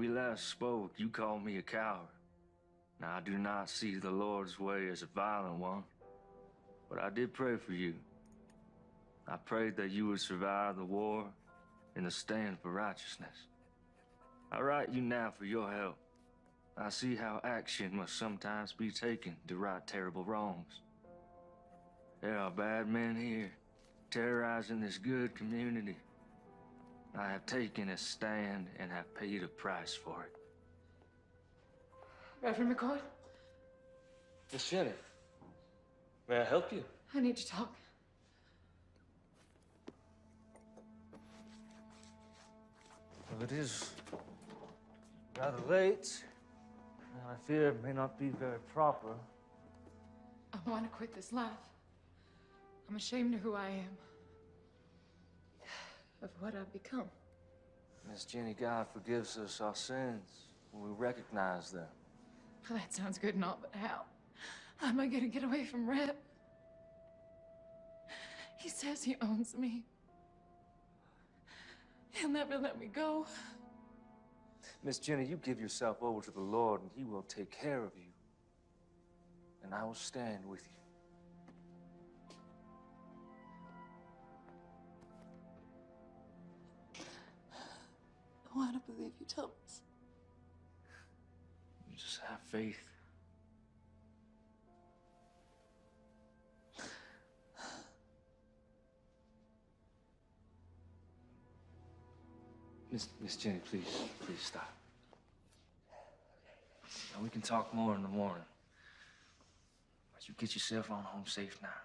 we last spoke, you called me a coward. Now, I do not see the Lord's way as a violent one, but I did pray for you. I prayed that you would survive the war and the stand for righteousness. I write you now for your help. I see how action must sometimes be taken to right terrible wrongs. There are bad men here, terrorizing this good community. I have taken a stand and have paid a price for it. Reverend McCoy? Miss Jenny, may I help you? I need to talk. Well, it is rather late, and I fear it may not be very proper. I want to quit this life. I'm ashamed of who I am. Of what I've become. Miss Jenny, God forgives us our sins when we recognize them. Well, that sounds good and all, but how? How am I gonna get away from Reb? He says he owns me. He'll never let me go. Miss Jenny, you give yourself over to the Lord and He will take care of you. And I will stand with you. I want to believe you, Thomas. You just have faith. Miss Jenny, please stop. Now, we can talk more in the morning. But you get yourself on home safe now.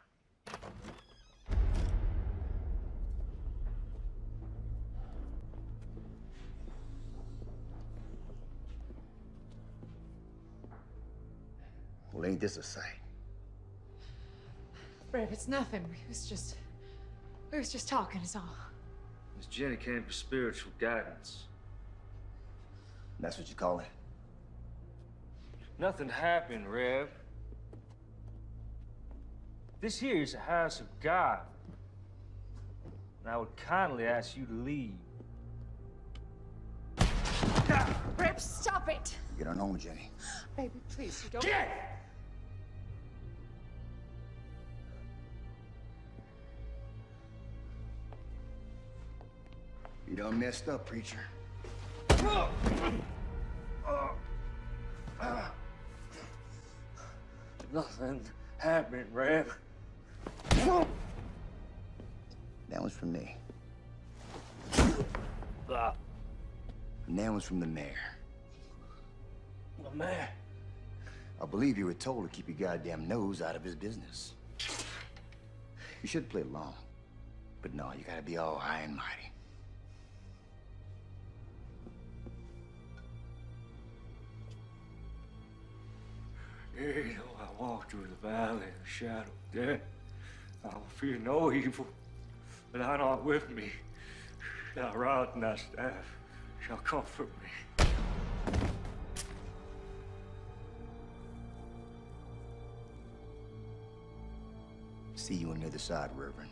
Well, ain't this a sight? Reb, it's nothing. We was just talking, is all. Miss Jenny came for spiritual guidance. That's what you call it? Nothing happened, Reb. This here is a house of God. And I would kindly ask you to leave. Reb, stop it! Get on home, Jenny. Baby, please, you don't... Get! You done messed up, preacher. Nothing happened, Reb. That one's from me. And that one's from the mayor. The mayor. I believe you were told to keep your goddamn nose out of his business. You should play along. But no, you gotta be all high and mighty. Yea, though I walk through the valley of the shadow of death, I will fear no evil, but thou art with me. Thy rod and thy staff shall comfort me. See you on the other side, Reverend.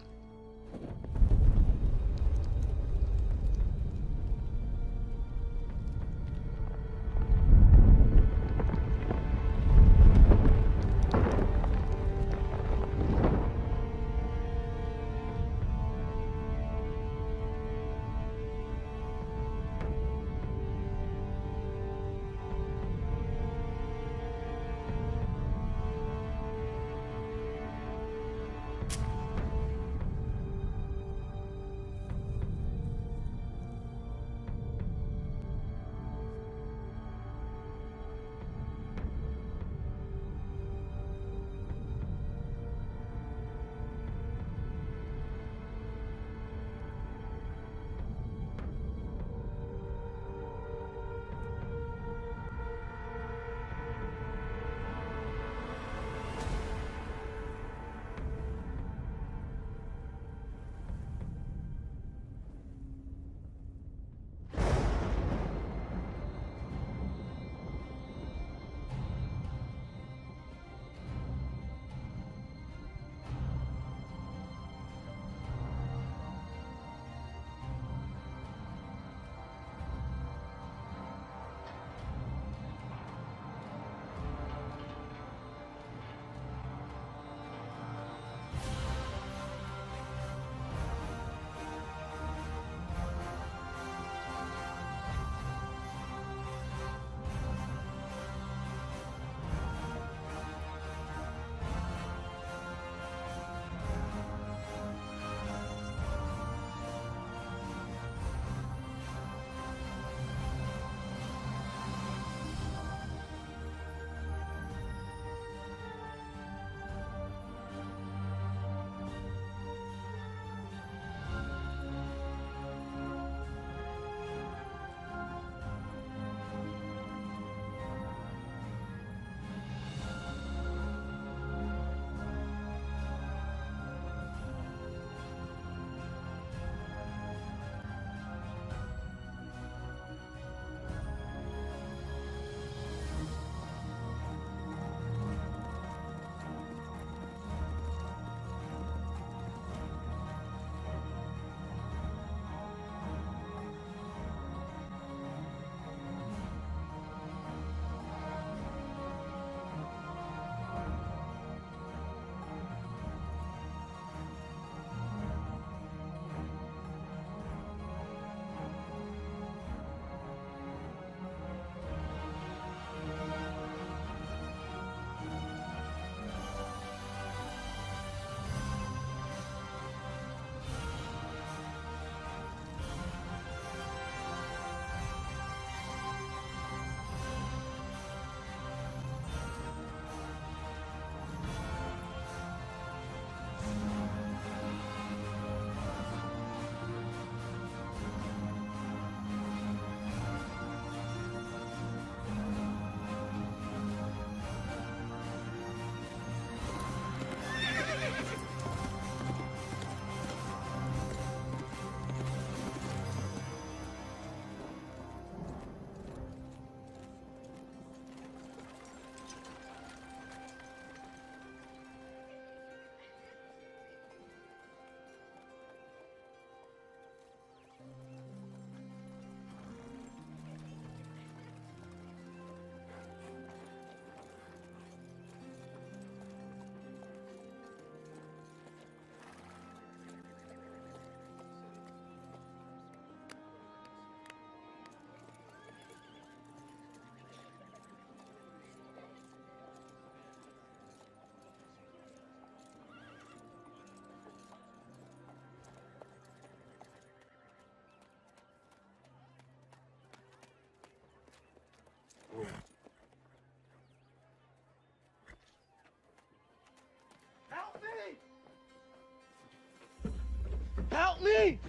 Help me!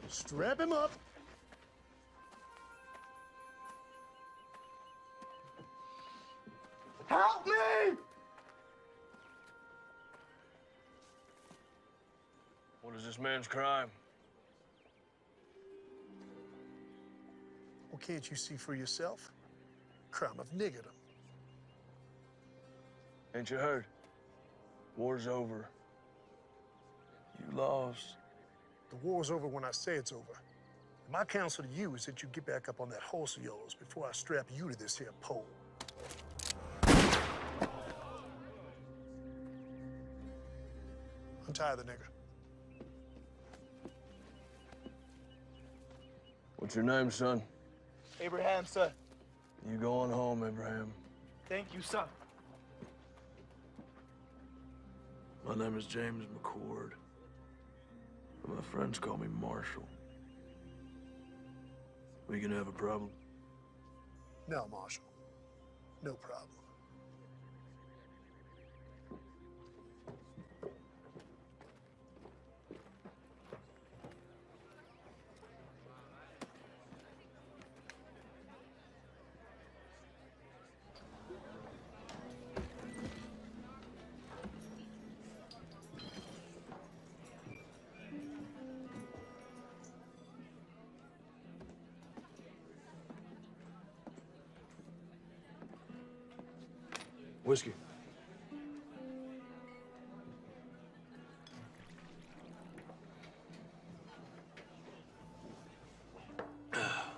Strap him up. Help me! What is this man's crime? Well, can't you see for yourself? Crime of niggerdom. Ain't you heard? War's over. You lost. The war's over when I say it's over. My counsel to you is that you get back up on that horse of yours before I strap you to this here pole. Untie the nigger. What's your name, son? Abraham, sir. You going home, Abraham. Thank you, sir. My name is James McCord. My friends call me Marshall. We gonna have a problem? No, Marshal. No problem. Whiskey.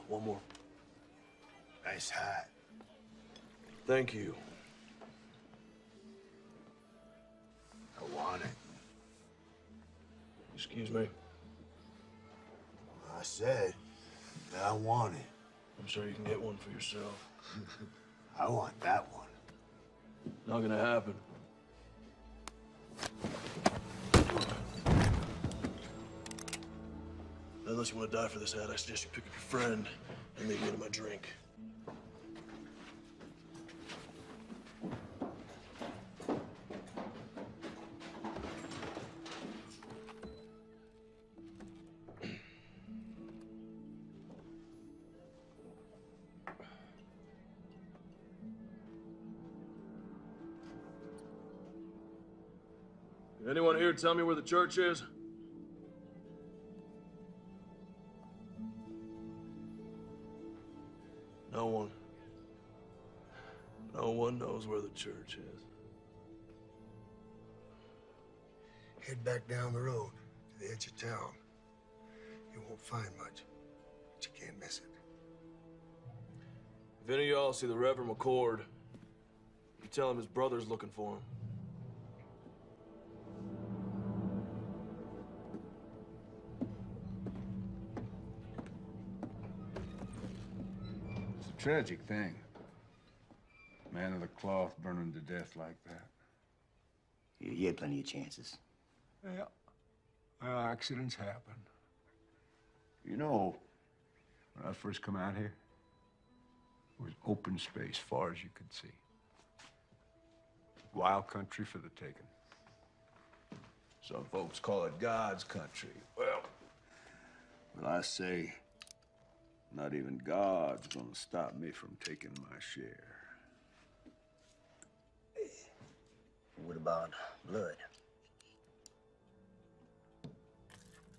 One more. Nice hat. Thank you. I want it. Excuse me. I said that I want it. I'm sure you can get one for yourself. I want that one. Not gonna happen. Unless you want to die for this hat, I suggest you pick up your friend and maybe into my drink. Anyone here tell me where the church is? No one. No one knows where the church is. Head back down the road to the edge of town. You won't find much, but you can't miss it. If any of y'all see the Reverend McCord, you tell him his brother's looking for him. It's a tragic thing. Man of the cloth burning to death like that. You had plenty of chances. Yeah. Well, accidents happen. You know, when I first come out here, it was open space far as you could see. Wild country for the taking. Some folks call it God's country. Well, I say, not even God's gonna stop me from taking my share. What about blood?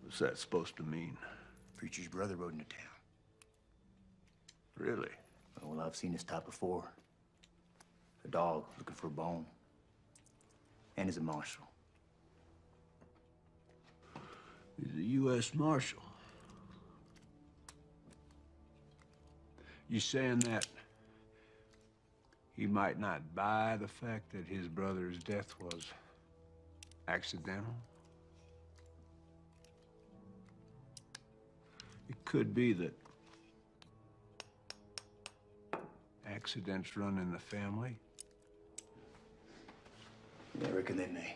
What's that supposed to mean? Preacher's brother rode into town. Really? Well, I've seen this type before. A dog looking for a bone. And he's a marshal. He's a U.S. Marshal. You saying that he might not buy the fact that his brother's death was accidental? It could be that accidents run in the family. Yeah, I reckon they may.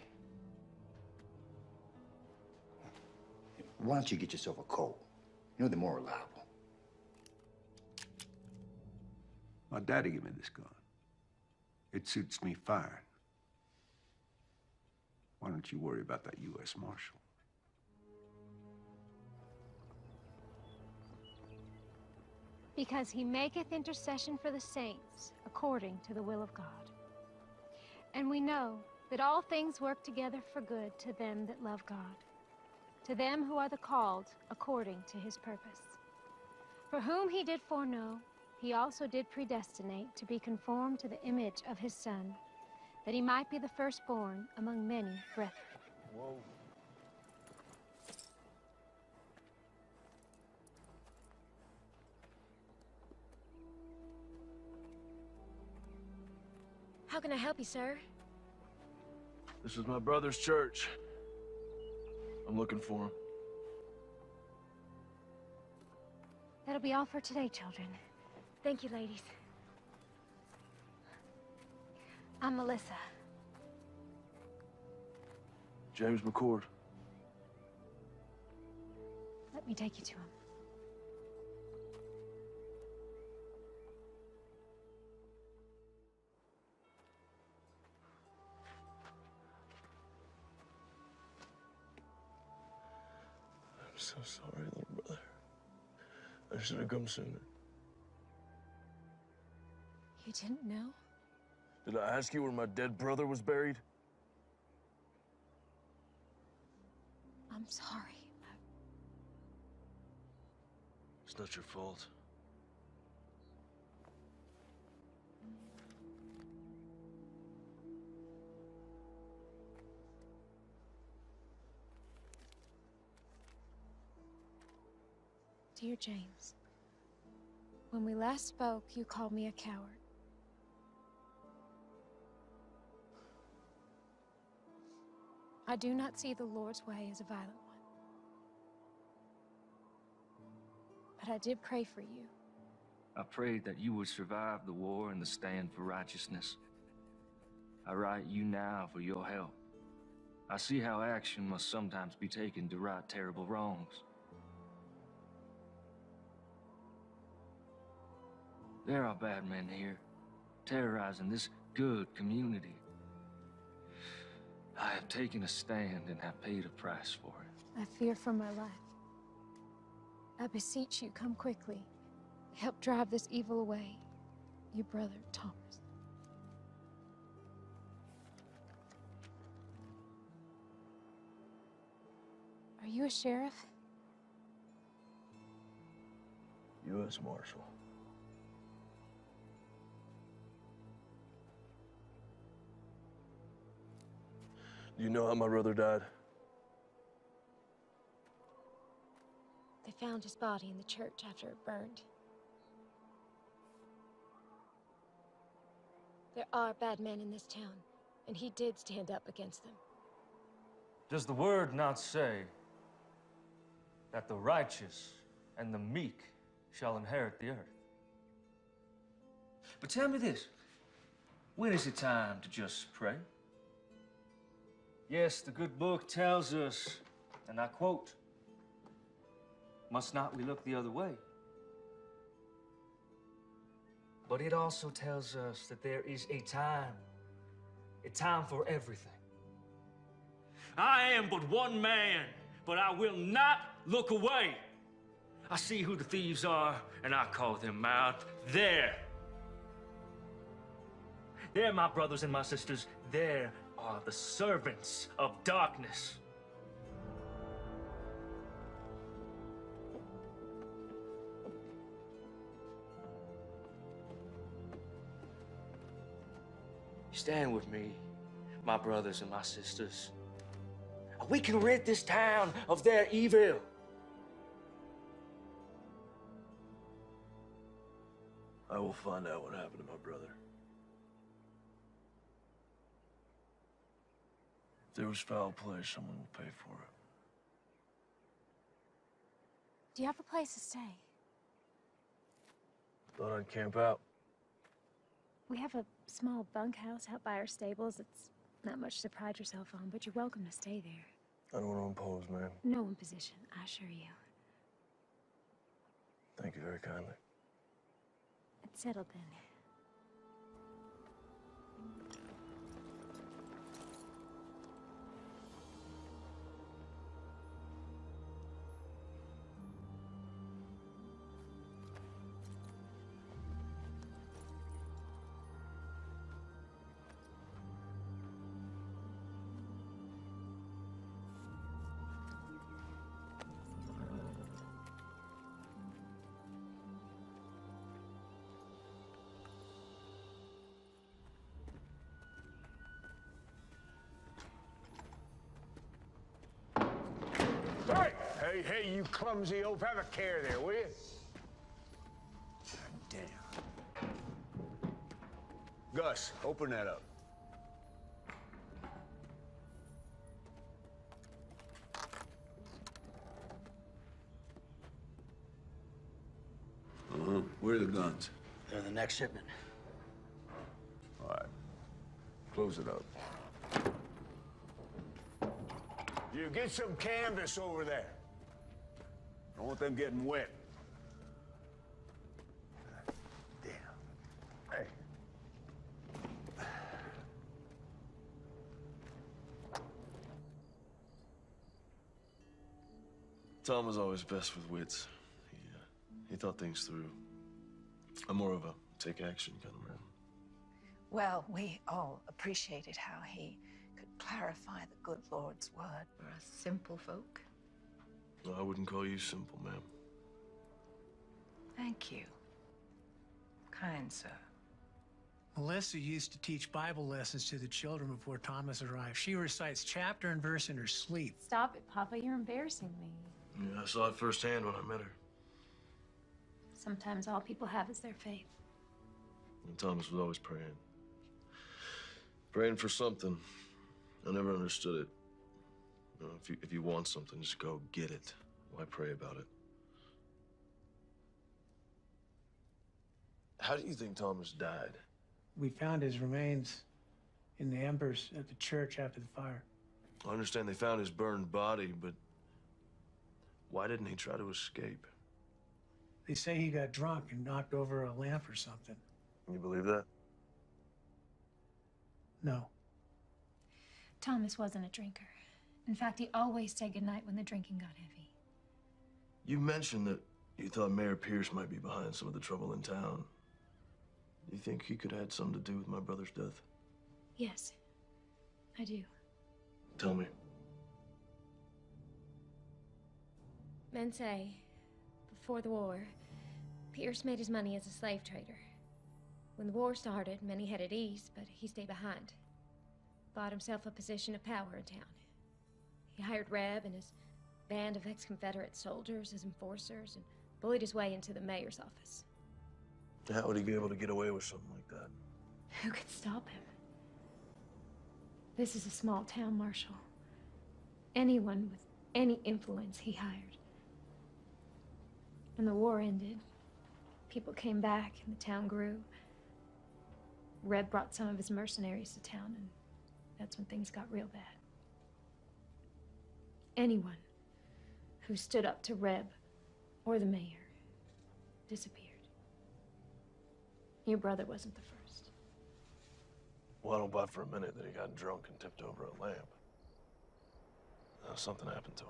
Why don't you get yourself a Colt? You know they're more reliable. My daddy gave me this gun. It suits me fine. Why don't you worry about that U.S. Marshal? Because he maketh intercession for the saints according to the will of God. And we know that all things work together for good to them that love God, to them who are the called according to his purpose. For whom he did foreknow, he also did predestinate to be conformed to the image of his Son, that he might be the firstborn among many brethren. Whoa. How can I help you, sir? This is my brother's church. I'm looking for him. That'll be all for today, children. Thank you, ladies. I'm Melissa. James McCord. Let me take you to him. I'm so sorry, little brother. I should have come sooner. You didn't know? Did I ask you where my dead brother was buried? I'm sorry. It's not your fault. Dear James, when we last spoke, you called me a coward. I do not see the Lord's way as a violent one. But I did pray for you. I prayed that you would survive the war and the stand for righteousness. I write you now for your help. I see how action must sometimes be taken to right terrible wrongs. There are bad men here, terrorizing this good community. I have taken a stand and have paid a price for it. I fear for my life. I beseech you, come quickly. Help drive this evil away. Your brother, Thomas. Are you a sheriff? U.S. Marshal. Do you know how my brother died? They found his body in the church after it burned. There are bad men in this town, and he did stand up against them. Does the word not say that the righteous and the meek shall inherit the earth? But tell me this, when is it time to just pray? Yes, the good book tells us, and I quote, "Must not we look the other way?" But it also tells us that there is a time for everything. I am but one man, but I will not look away. I see who the thieves are, and I call them out. There, my brothers and my sisters, there are the servants of darkness. Stand with me, my brothers and my sisters. We can rid this town of their evil. I will find out what happened to my brother. If there was foul play, someone will pay for it. Do you have a place to stay? Thought I'd camp out. We have a small bunkhouse out by our stables. It's not much to pride yourself on, but you're welcome to stay there. I don't want to impose, ma'am. No imposition, I assure you. Thank you very kindly. It's settled then. Hey, you clumsy oaf. Have a care there, will you? Damn. Gus, open that up. Where are the guns? They're the next shipment. All right. Close it up. You get some canvas over there. Don't want them getting wet. Damn. Hey. Tom was always best with wits. He thought things through. I'm more of a take action kind of man. Well, we all appreciated how he could clarify the good Lord's word for us simple folk. No, I wouldn't call you simple, ma'am. Thank you. Kind sir. Melissa used to teach Bible lessons to the children before Thomas arrived. She recites chapter and verse in her sleep. Stop it, Papa. You're embarrassing me. Yeah, I saw it firsthand when I met her. Sometimes all people have is their faith. And Thomas was always praying. Praying for something. I never understood it. You know, if you want something, just go get it. Why pray about it? How do you think Thomas died? We found his remains in the embers at the church after the fire. I understand they found his burned body, but why didn't he try to escape? They say he got drunk and knocked over a lamp or something. You believe that? No. Thomas wasn't a drinker. In fact, he always said goodnight when the drinking got heavy. You mentioned that you thought Mayor Pierce might be behind some of the trouble in town. Do you think he could have had something to do with my brother's death? Yes, I do. Tell me. Men say, before the war, Pierce made his money as a slave trader. When the war started, many headed east, but he stayed behind. Bought himself a position of power in town. He hired Reb and his band of ex-Confederate soldiers as enforcers and bullied his way into the mayor's office. How would he be able to get away with something like that? Who could stop him? This is a small town, Marshal. Anyone with any influence he hired. When the war ended, people came back and the town grew. Reb brought some of his mercenaries to town, and that's when things got real bad. Anyone who stood up to Reb or the mayor disappeared. Your brother wasn't the first. Well, I don't buy for a minute that he got drunk and tipped over a lamp. Something happened to him.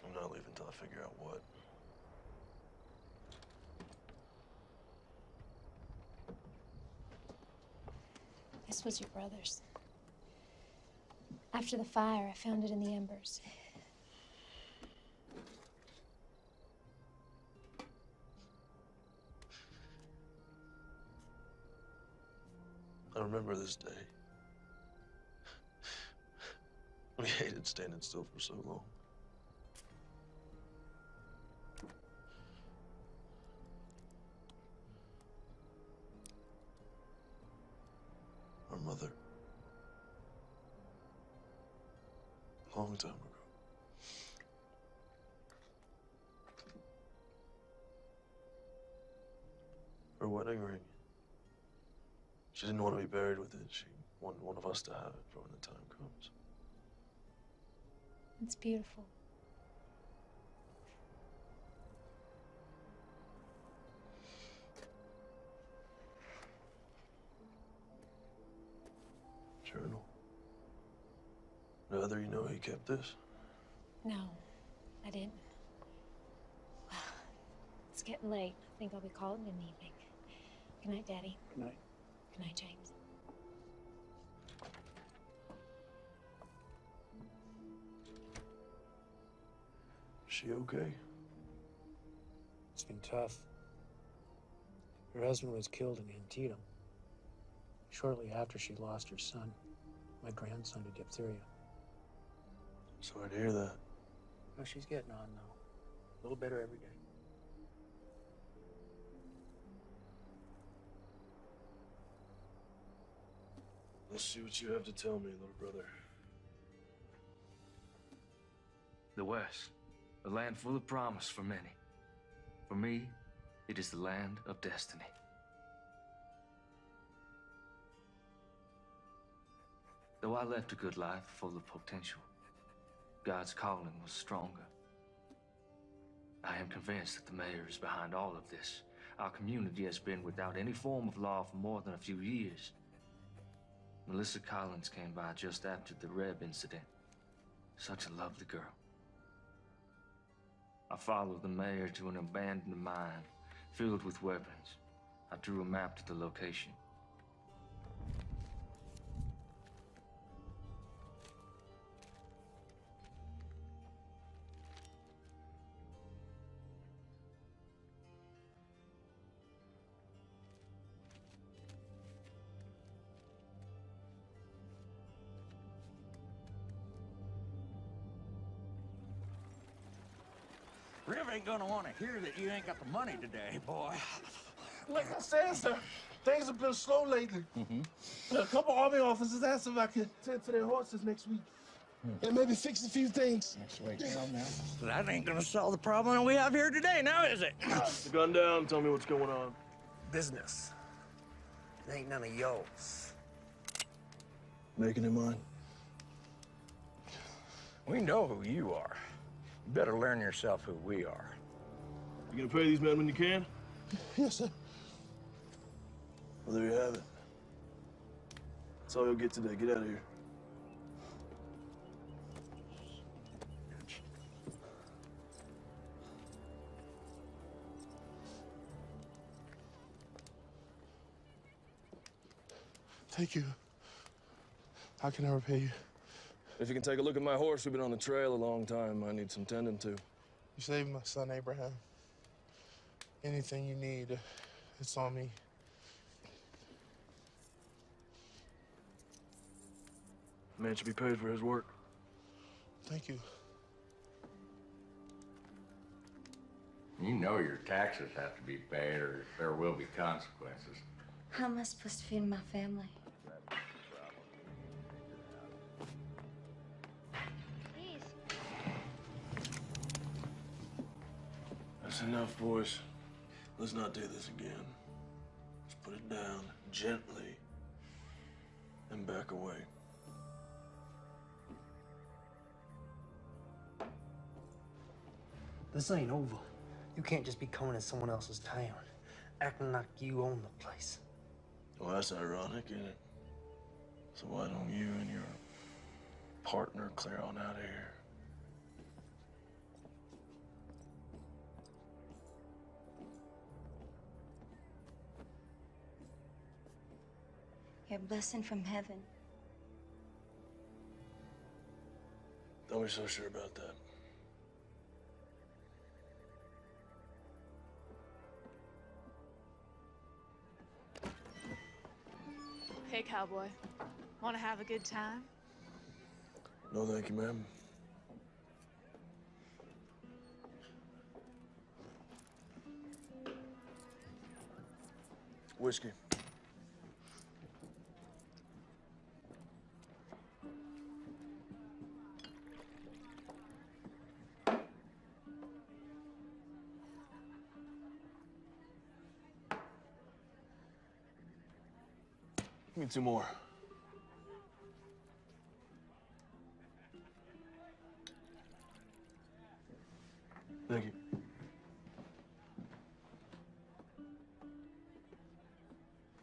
I'm not leaving until I figure out what. This was your brother's. After the fire, I found it in the embers. I remember this day. We hated standing still for so long. Our mother. A long time ago. Her wedding ring. She didn't want to be buried with it. She wanted one of us to have it for when the time comes. It's beautiful. Journal. Now, you know he kept this? No, I didn't. Well, it's getting late. I think I'll be calling it an evening. Good night, Daddy. Good night. Good night, James. She okay? It's been tough. Her husband was killed in Antietam. Shortly after she lost her son, my grandson, to diphtheria. Sorry to hear that. Well, she's getting on now. A little better every day. Let's see what you have to tell me, little brother. The West, a land full of promise for many. For me, it is the land of destiny. Though I left a good life full of potential, God's calling was stronger. I am convinced that the mayor is behind all of this. Our community has been without any form of law for more than a few years. Melissa Collins came by just after the Reb incident. Such a lovely girl. I followed the mayor to an abandoned mine filled with weapons. I drew a map to the location. Rev ain't gonna want to hear that you ain't got the money today, boy. Like I said, sir, things have been slow lately. A couple Army officers asked if I could tend to their horses next week. And maybe fix a few things. That's right down now. That ain't gonna solve the problem we have here today, now is it? Put the gun down, tell me what's going on. Business. It ain't none of yours. Making it mine. We know who you are. You better learn yourself who we are. You gonna pay these men when you can? Yes, sir. Well, there you have it. That's all you'll get today. Get out of here. Thank you. How can I repay you? If you can take a look at my horse, we've been on the trail a long time. I need some tending to. You saved my son, Abraham. Anything you need, it's on me. Man should be paid for his work. Thank you. You know your taxes have to be paid or there will be consequences. How am I supposed to feed my family? That's enough, boys. Let's not do this again. Let's put it down gently and back away. This ain't over. You can't just be coming in someone else's town, acting like you own the place. Well, that's ironic, isn't it? So why don't you and your partner clear on out of here? You're a blessing from heaven. Don't be so sure about that. Hey, cowboy. Want to have a good time? No, thank you, ma'am. Whiskey. Give me 2 more. Thank you.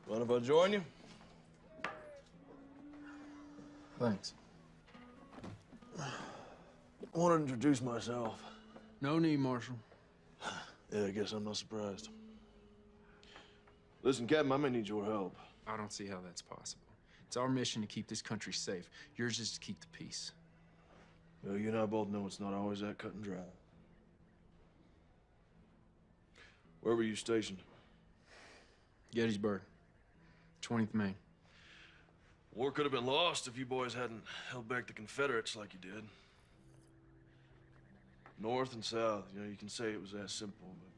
Mind if I join you? Thanks. I want to introduce myself. No need, Marshal. Yeah, I guess I'm not surprised. Listen, Captain, I may need your help. I don't see how that's possible. It's our mission to keep this country safe. Yours is to keep the peace. Well, you and I both know it's not always that cut and dry. Where were you stationed? Gettysburg, 20th Maine. War could have been lost if you boys hadn't held back the Confederates like you did. North and south, you know, you can say it was that simple, but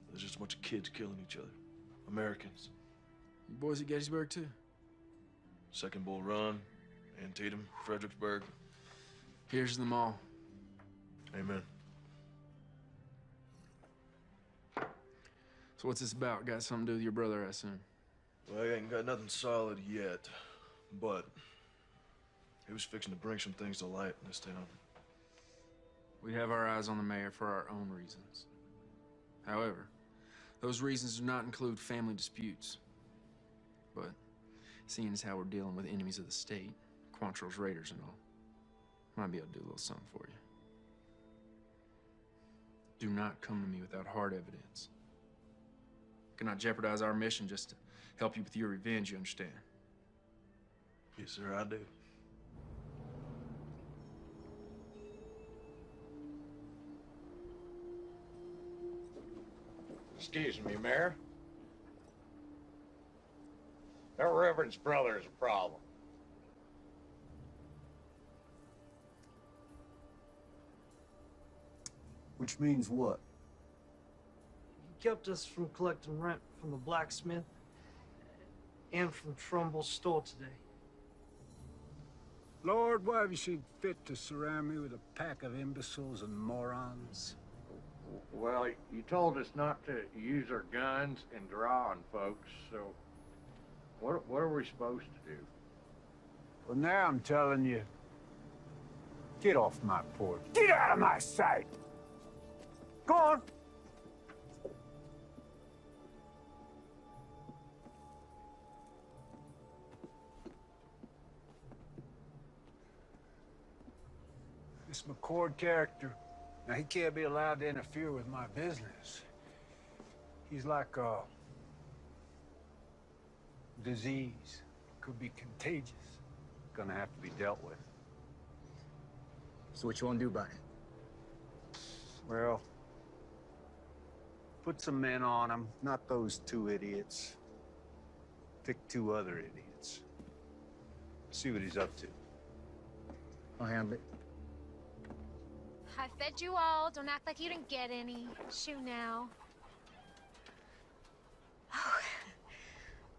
there's just a bunch of kids killing each other. Americans. You boys at Gettysburg, too? Second Bull Run, Antietam, Fredericksburg. Here's them all. Amen. So what's this about? Got something to do with your brother, I assume? Well, I ain't got nothing solid yet, but he was fixing to bring some things to light in this town. We have our eyes on the mayor for our own reasons. However, those reasons do not include family disputes. But seeing as how we're dealing with enemies of the state, Quantrill's raiders and all, might be able to do a little something for you. Do not come to me without hard evidence. Cannot jeopardize our mission just to help you with your revenge, you understand? Yes, sir, I do. Excuse me, Mayor. Our reverend's brother is a problem. Which means what? He kept us from collecting rent from the blacksmith and from Trumbull's store today. Lord, why have you seen fit to surround me with a pack of imbeciles and morons? Well, you told us not to use our guns and draw on folks, so what are we supposed to do? Well, now I'm telling you, get off my porch. Get out of my sight! Go on! This McCord character, now he can't be allowed to interfere with my business. He's like a disease. Could be contagious. Gonna have to be dealt with. So what you want to do about it? Well, put some men on him, not those two idiots. Pick two other idiots. See what he's up to. I'll handle it. I fed you all. Don't act like you didn't get any. Shoo now. Oh,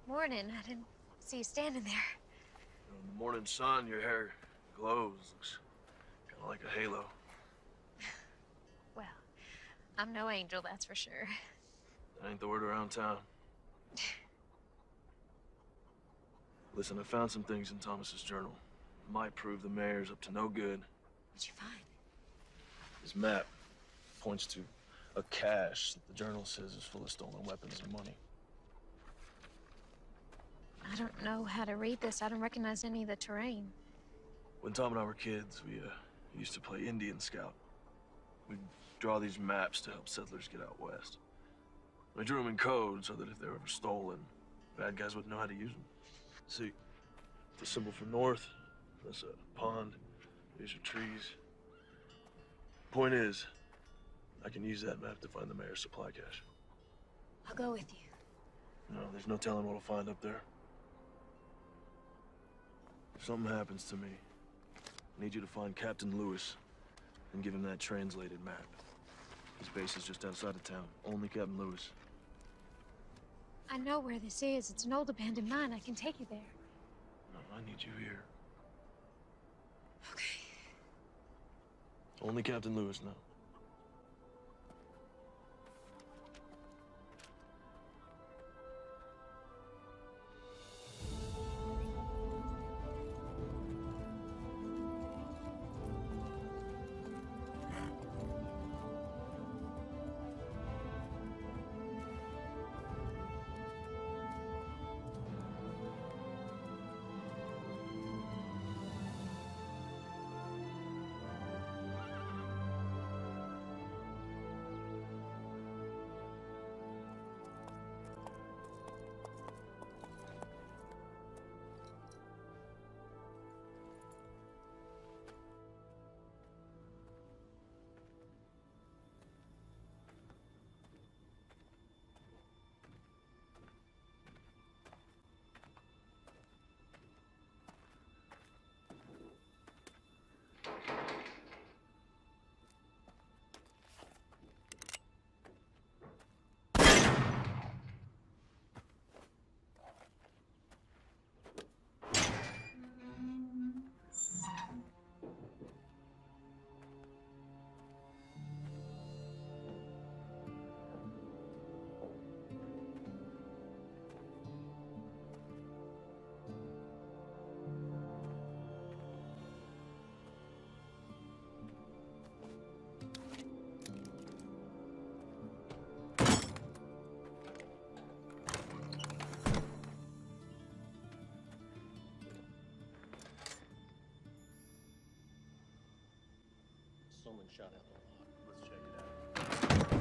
morning. I didn't see you standing there. In the morning sun, your hair glows. Looks kind of like a halo. Well, I'm no angel, that's for sure. That ain't the word around town. Listen, I found some things in Thomas's journal. Might prove the mayor's up to no good. What'd you find? His map points to a cache that the journal says is full of stolen weapons and money. I don't know how to read this. I don't recognize any of the terrain. When Tom and I were kids, we used to play Indian Scout. We'd draw these maps to help settlers get out west. We drew them in code so that if they were ever stolen, bad guys wouldn't know how to use them. See, the symbol for north, that's a pond. These are trees. Point is, I can use that map to find the mayor's supply cache. I'll go with you. No, there's no telling what we'll find up there. If something happens to me, I need you to find Captain Lewis and give him that translated map. His base is just outside of town. Only Captain Lewis. I know where this is. It's an old abandoned mine. I can take you there. No, I need you here. Okay. Only Captain Lewis now. someone shot out the lot. Let's check it out.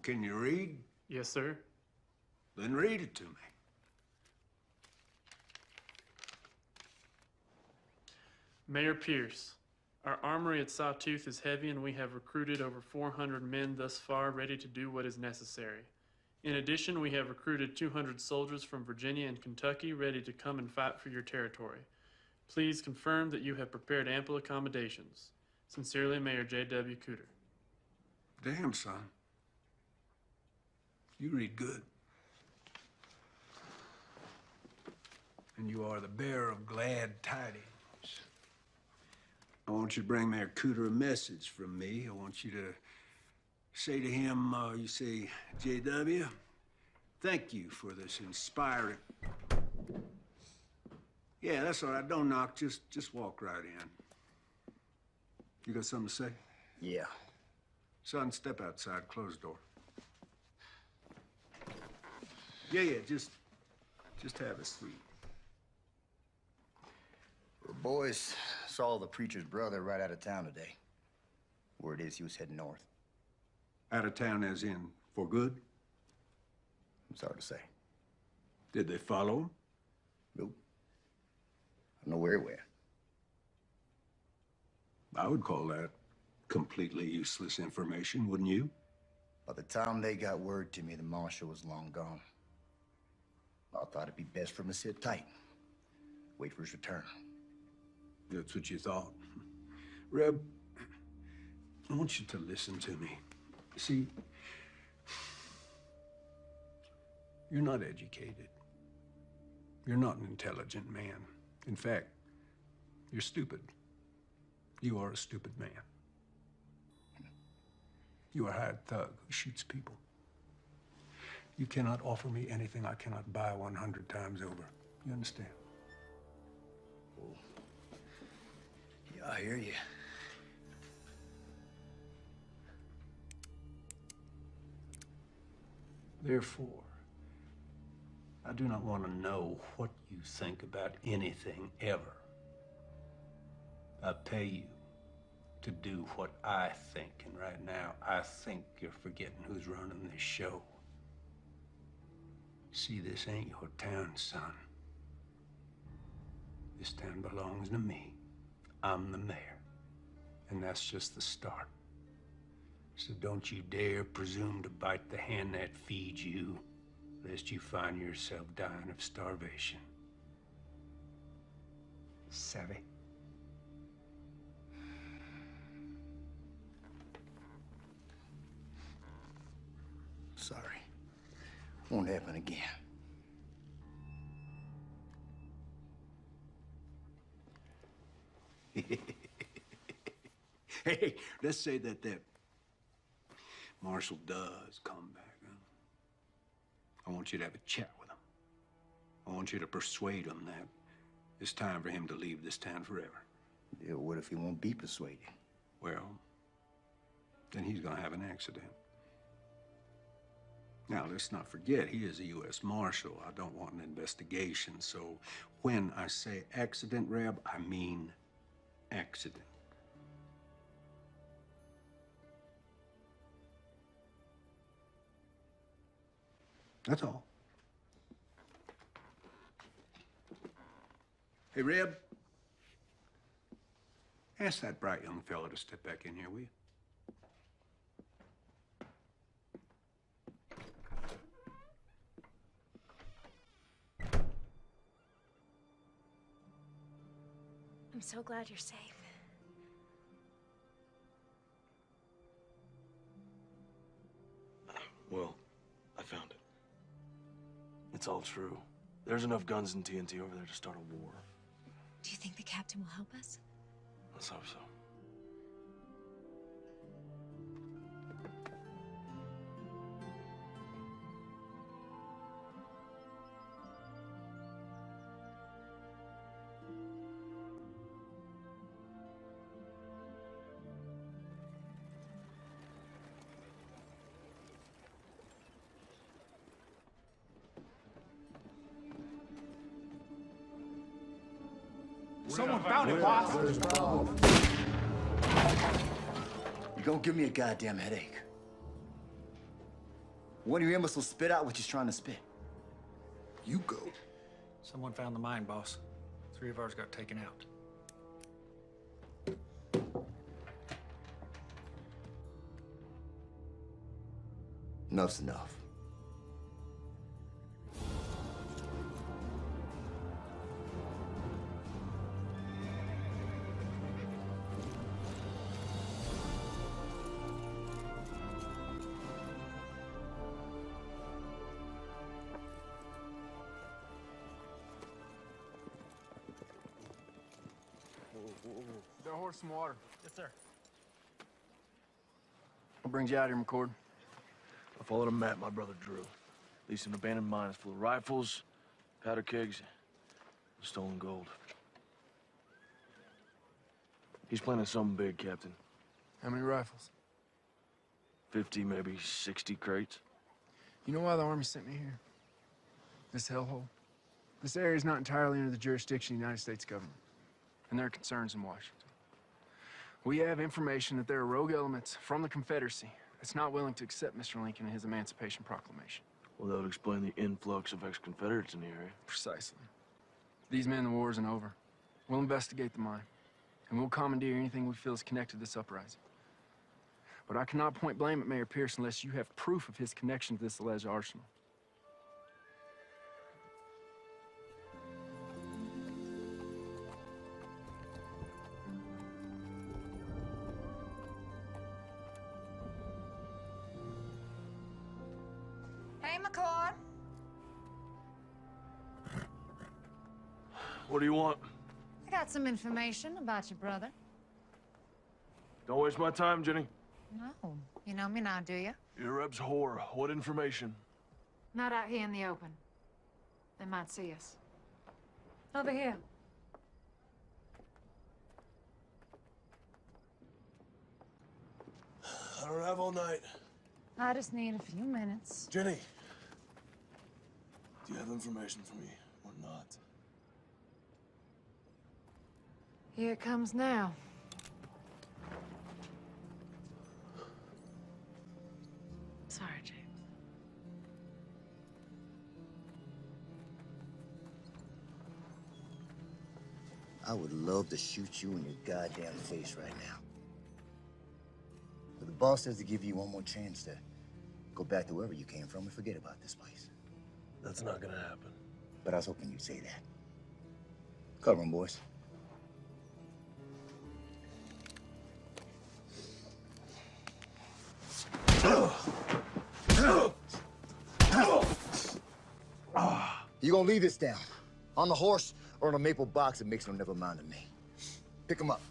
Can you read? Yes, sir. Then read it to me. Mayor Pierce, our armory at Sawtooth is heavy and we have recruited over 400 men thus far ready to do what is necessary. In addition, we have recruited 200 soldiers from Virginia and Kentucky ready to come and fight for your territory. Please confirm that you have prepared ample accommodations. Sincerely, Mayor J.W. Cooter. Damn, son. You read good. And you are the bearer of glad tidings. I want you to bring Mayor Cooter a message from me. I want you to say to him, you say, J.W., thank you for this inspiring... Yeah, that's all right. Don't knock. Just walk right in. You got something to say? Yeah. Son, step outside. Close the door. Yeah, just have a seat. The boys saw the preacher's brother right out of town today. Word is he was heading north. Out of town as in for good? It's hard to say. Did they follow him? Nope. I don't know where he went. I would call that completely useless information, wouldn't you? By the time they got word to me, the marshal was long gone. I thought it'd be best for him to sit tight. Wait for his return. That's what you thought. Reb, I want you to listen to me. See, you're not educated. You're not an intelligent man. In fact, you're stupid. You are a stupid man. You are a hired thug who shoots people. You cannot offer me anything I cannot buy 100 times over. You understand? Oh. Yeah, I hear you. Therefore, I do not want to know what you think about anything ever. I pay you to do what I think, and right now, I think you're forgetting who's running this show. See, this ain't your town, son. This town belongs to me. I'm the mayor, and that's just the start. So don't you dare presume to bite the hand that feeds you, lest you find yourself dying of starvation. Savvy? Sorry. Won't happen again. Hey, let's say that Marshal does come back. Huh? I want you to have a chat with him. I want you to persuade him that it's time for him to leave this town forever. Yeah, what if he won't be persuaded? Well, then he's gonna have an accident. Now, let's not forget, he is a U.S. Marshal. I don't want an investigation, so when I say accident, Reb, I mean accident. That's all. Hey, Reb, ask that bright young fella to step back in here, will you? I'm so glad you're safe. Well, I found it. It's all true. There's enough guns and TNT over there to start a war. Do you think the captain will help us? Let's hope so. Someone found it, boss. You're gonna give me a goddamn headache. One of your imbeciles spit out what you're trying to spit. You go. Someone found the mine, boss. 3 of ours got taken out. Enough's enough. Got a horse some water. Yes, sir. What brings you out here, McCord? I followed a map my brother drew. At least an abandoned mine is full of rifles, powder kegs, and stolen gold. He's planning something big, Captain. How many rifles? 50, maybe 60 crates. You know why the Army sent me here? This hellhole. This area is not entirely under the jurisdiction of the United States government, and there are concerns in Washington. We have information that there are rogue elements from the Confederacy that's not willing to accept Mr. Lincoln and his Emancipation Proclamation. Well, that would explain the influx of ex-Confederates in the area. Precisely. These men, the war isn't over. We'll investigate the mine, and we'll commandeer anything we feel is connected to this uprising. But I cannot point blame at Mayor Pierce unless you have proof of his connection to this alleged arsenal. Hey, McCord. What do you want? I got some information about your brother. Don't waste my time, Jenny. No, you know me now, do you? You're a Reb's whore. What information? Not out here in the open. They might see us. Over here. I don't have all night. I just need a few minutes. Jenny, do you have information for me or not? Here it comes now. Sorry, James. I would love to shoot you in your goddamn face right now. But the boss says to give you one more chance to go back to wherever you came from and forget about this place. That's not gonna happen. But I was hoping you'd say that. Cover 'em, boys. You gonna leave this down? On the horse or in a maple box that makes no never mind to me? Pick 'em up.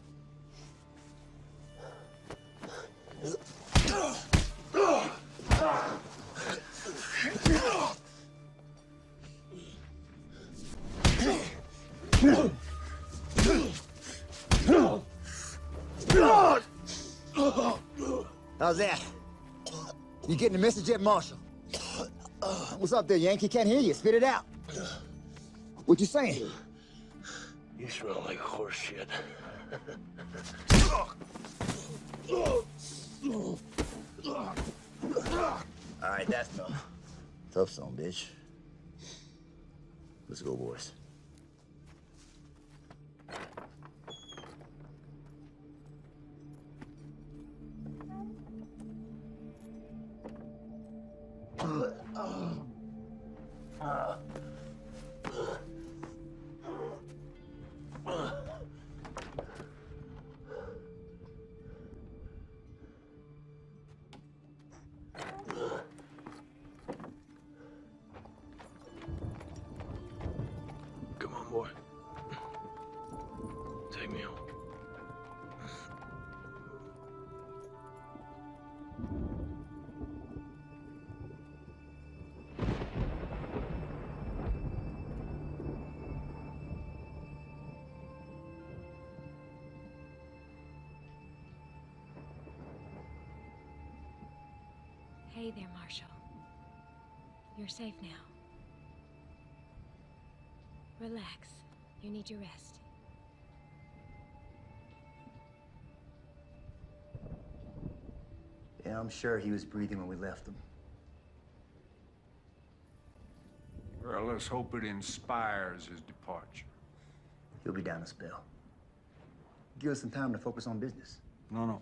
How's that? You getting the message yet, Marshal? What's up there, Yankee? Can't hear you. Spit it out. What you saying? You smell like horse shit. All right, that's enough. Tough song, bitch. Let's go, boys. Take me home. Hey there, Marshall. You're safe now. Relax. You need your rest. Yeah, I'm sure he was breathing when we left him. Well, let's hope it inspires his departure. He'll be down a spell. Give us some time to focus on business. No.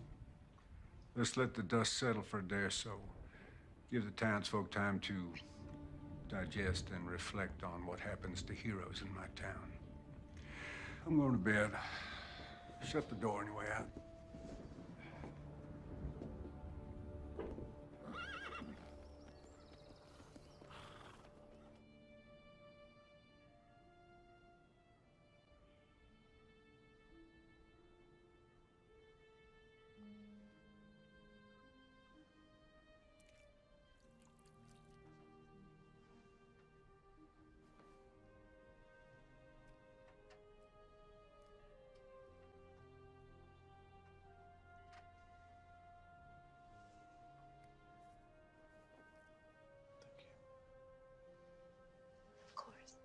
Let's let the dust settle for a day or so. Give the townsfolk time to digest and reflect on what happens to heroes in my town. I'm going to bed. Shut the door on your way out. Of course.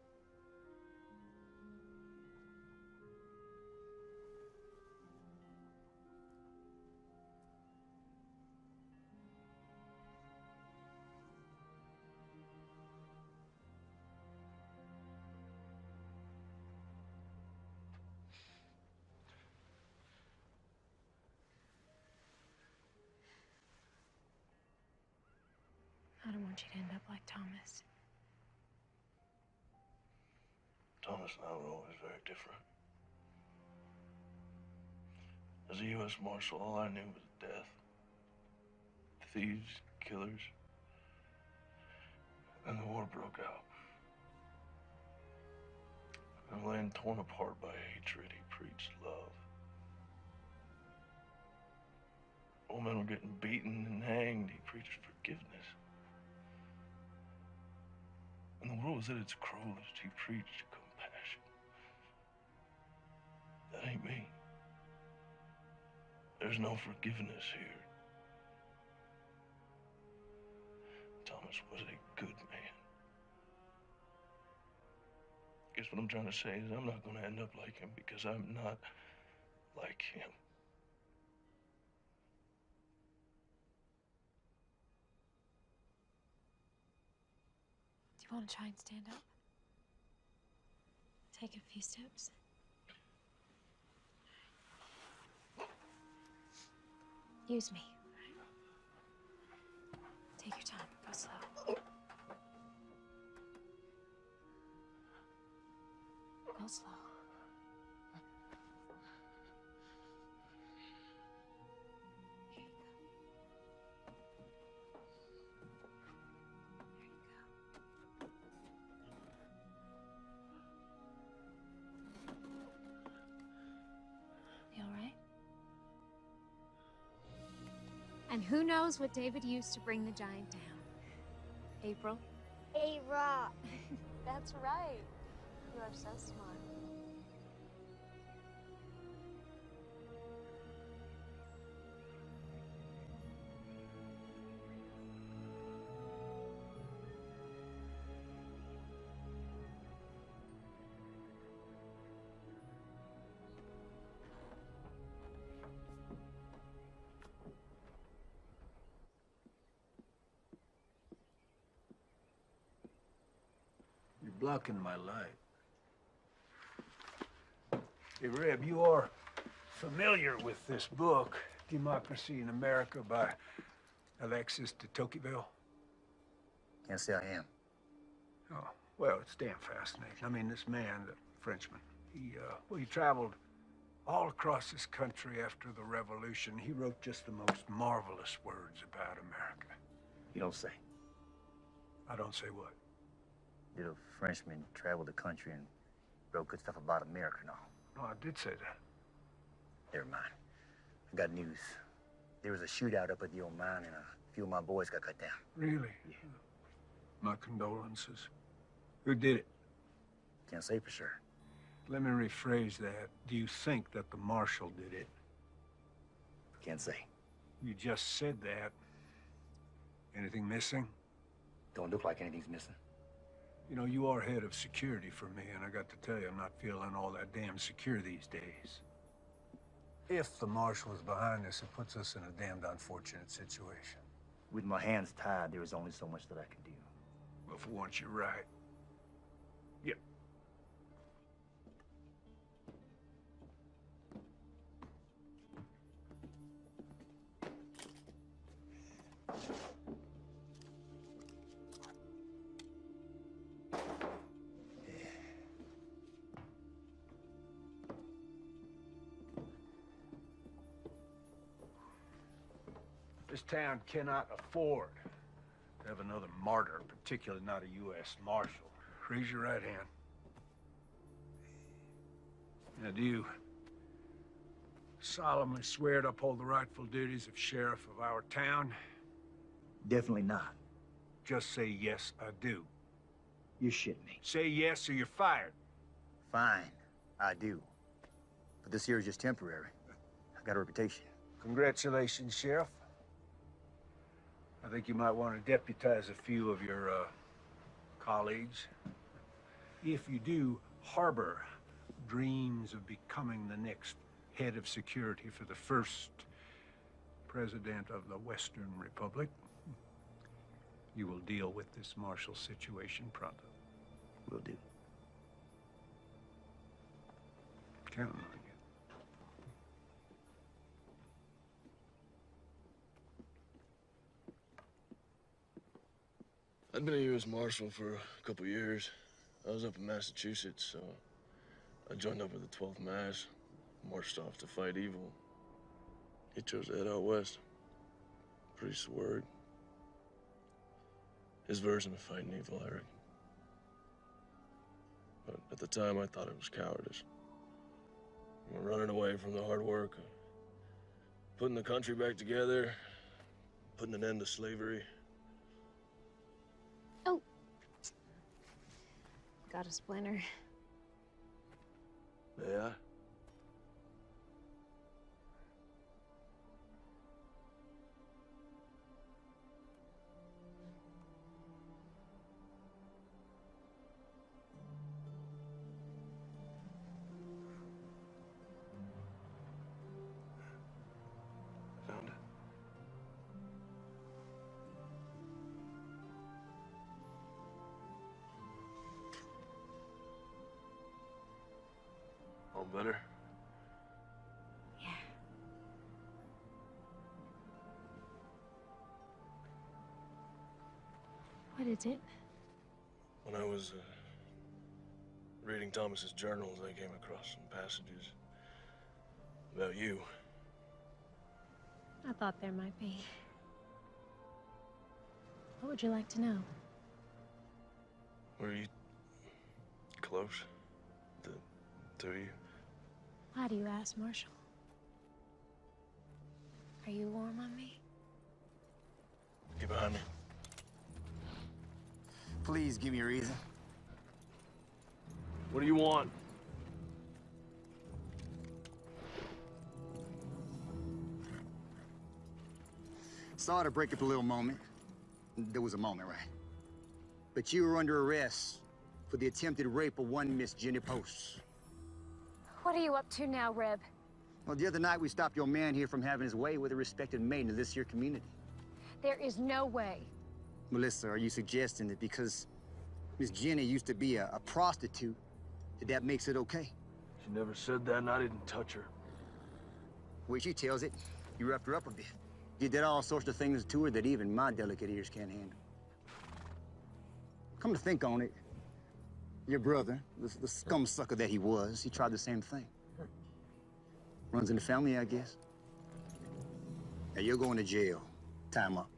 I don't want you to end up like Thomas. Thomas and I were always very different. As a U.S. Marshal, all I knew was death. Thieves, killers. And the war broke out. And a land torn apart by hatred, he preached love. Old men were getting beaten and hanged, he preached forgiveness. And the world was at its cruelest, he preached compassion. That ain't me. There's no forgiveness here. Thomas was a good man. Guess what I'm trying to say is I'm not going to end up like him because I'm not like him. Do you want to try and stand up? Take a few steps. Use me. Take your time. Go slow. Go slow. You all right? And who knows what David used to bring the giant down? April? A rock. That's right. You are so smart. You're blocking my light. Hey, Reb, you are familiar with this book, Democracy in America by Alexis de Tocqueville? Can't say I am. Oh, well, it's damn fascinating. I mean, this man, the Frenchman, he traveled all across this country after the Revolution. He wrote just the most marvelous words about America. You don't say. I don't say what? Did a Frenchman travel the country and wrote good stuff about America and all? No, I did say that. Never mind. I got news. There was a shootout up at the old mine, and a few of my boys got cut down. Really? Yeah. My condolences. Who did it? Can't say for sure. Let me rephrase that. Do you think that the marshal did it? Can't say. You just said that. Anything missing? Don't look like anything's missing. You know, you are head of security for me, and I got to tell you, I'm not feeling all that damn secure these days. If the marshal is behind this, it puts us in a damned unfortunate situation. With my hands tied, there is only so much that I can do. Well, for once, you're right. Yep. This town cannot afford to have another martyr, particularly not a U.S. Marshal. Raise your right hand. Now, do you solemnly swear to uphold the rightful duties of sheriff of our town? Definitely not. Just say, yes, I do. You shit me. Say yes or you're fired. Fine, I do. But this here is just temporary. I got a reputation. Congratulations, Sheriff. I think you might want to deputize a few of your colleagues. If you do harbor dreams of becoming the next head of security for the first president of the Western Republic, you will deal with this martial situation pronto. Will do. Counting on you. I'd been a U.S. Marshal for a couple years. I was up in Massachusetts, so I joined up with the 12th Mass, marched off to fight evil. He chose to head out west. Priest's word. His version of fighting evil, I reckon. But at the time, I thought it was cowardice. We're running away from the hard work, putting the country back together, putting an end to slavery. Oh. Got a splinter. Yeah? Found it. All better? Yeah. What is it? When I was reading Thomas's journals, I came across some passages about you. I thought there might be. What would you like to know? Were you close? The two of you? Why do you ask, Marshal? Are you warm on me? Get behind me. Please give me a reason. What do you want? Sorry to break up a little moment. There was a moment, right? But you were under arrest for the attempted rape of one Miss Jenny Post. What are you up to now, Reb? Well, the other night we stopped your man here from having his way with a respected maiden of this here community. There is no way. Melissa, are you suggesting that because Miss Jenny used to be a prostitute, that makes it okay? She never said that, and I didn't touch her. Well, she tells it. You roughed her up a bit. You did all sorts of things to her that even my delicate ears can't handle. Come to think on it, your brother, the scum sucker that he was, he tried the same thing. Runs in the family, I guess. Now you're going to jail. Time up.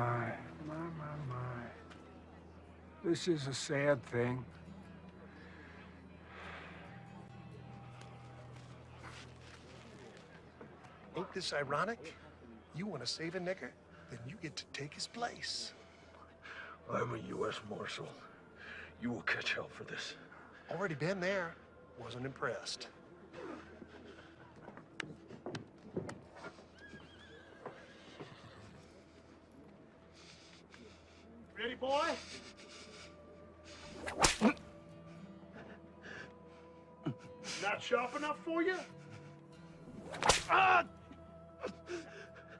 my. This is a sad thing. Ain't this ironic? You want to save a nigger, then you get to take his place. I'm a U.S. Marshal. You will catch hell for this. Already been there. Wasn't impressed. Ready, boy? Not sharp enough for you?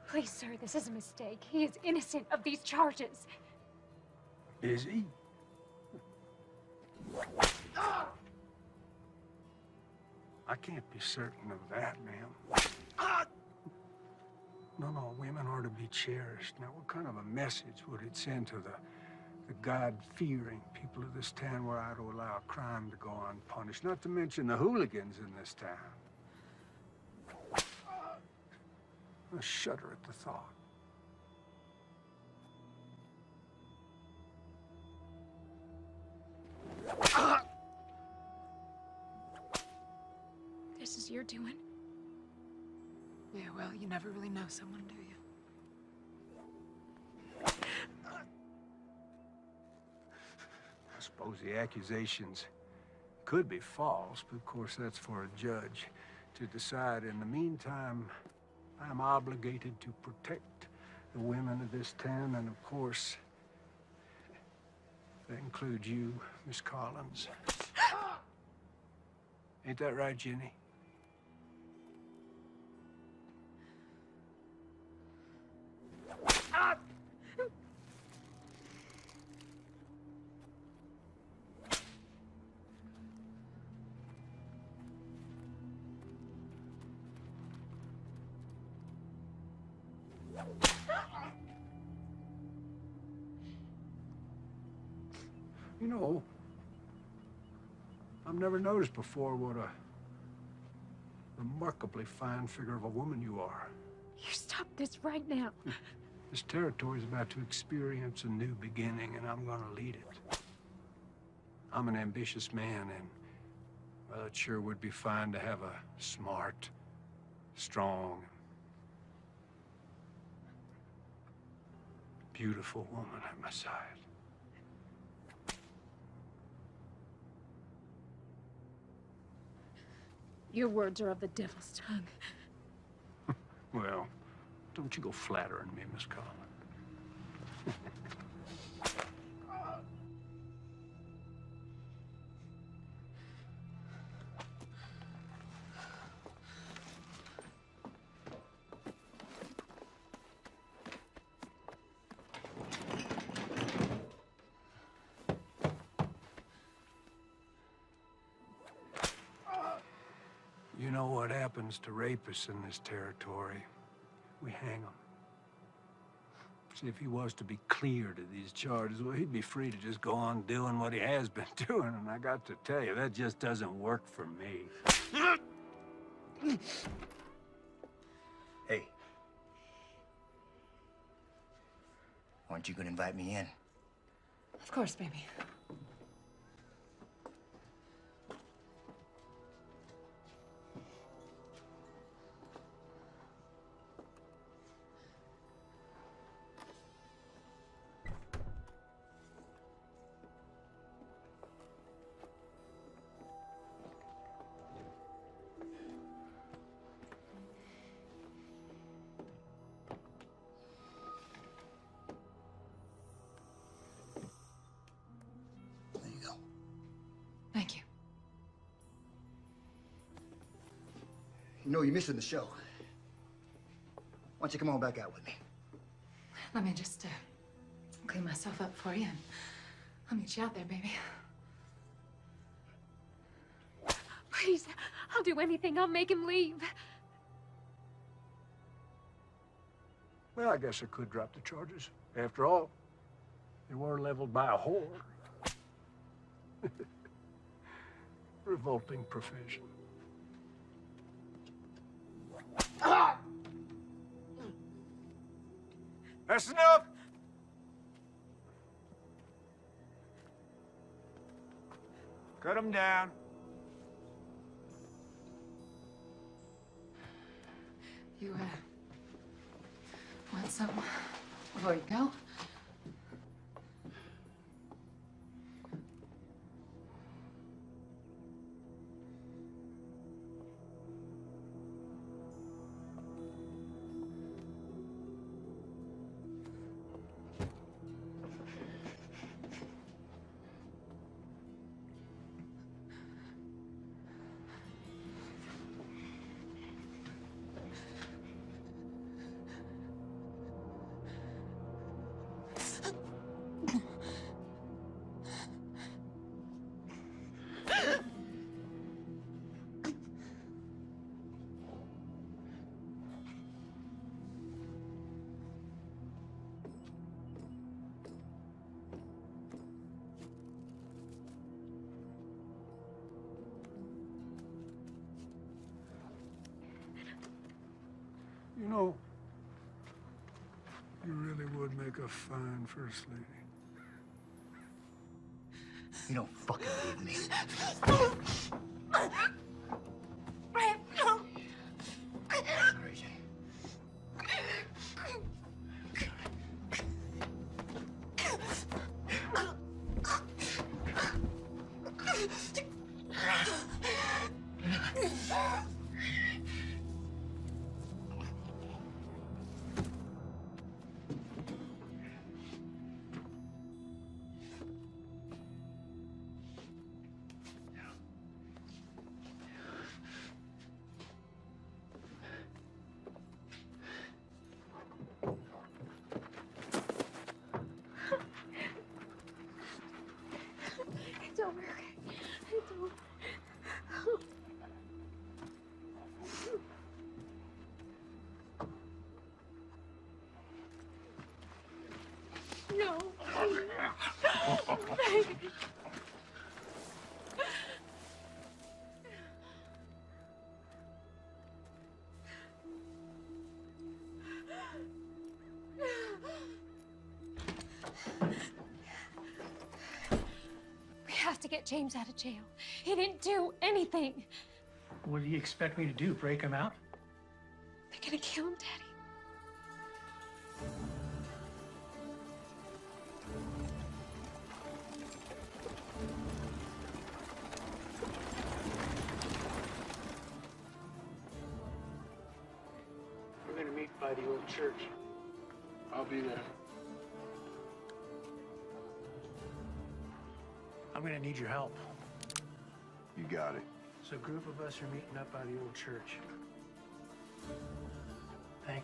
Please, sir, this is a mistake. He is innocent of these charges. Is he? I can't be certain of that, ma'am. No, women are to be cherished. Now, what kind of a message would it send to the God-fearing people of this town were I to allow crime to go unpunished? Not to mention the hooligans in this town. I shudder at the thought. This is your doing? Yeah, well, you never really know someone, do you? I suppose the accusations could be false, but of course that's for a judge to decide. In the meantime, I'm obligated to protect the women of this town, and of course, that includes you, Miss Collins. Ain't that right, Jenny? You know, I've never noticed before what a remarkably fine figure of a woman you are. You stop this right now. This territory is about to experience a new beginning, and I'm gonna lead it. I'm an ambitious man, and, well, it sure would be fine to have a smart, strong, beautiful woman at my side. Your words are of the devil's tongue. Well, don't you go flattering me, Miss Collins. You know what happens to rapists in this territory? We hang them. See, if he was to be cleared of these charges, well, he'd be free to just go on doing what he has been doing, and I got to tell you, that just doesn't work for me. Hey. Aren't you gonna invite me in? Of course, baby. Thank you. You know you're missing the show. Why don't you come on back out with me? Let me just clean myself up for you, and I'll meet you out there, baby. Please, I'll do anything. I'll make him leave. Well, I guess I could drop the charges. After all, they were leveled by a whore. Revolting profession. That's enough! Cut him down. You, want something before you go? You know, you really would make a fine first lady. You don't fucking need me. Brad, no. Crazy. It's over, okay? It's over. No. Baby. We have to get James out of jail. He didn't do anything. What do you expect me to do? Break him out? They're gonna kill him, Daddy. We're gonna meet by the old church. I'll be there. I'm gonna need your help. You got it. So a group of us are meeting up by the old church. Thank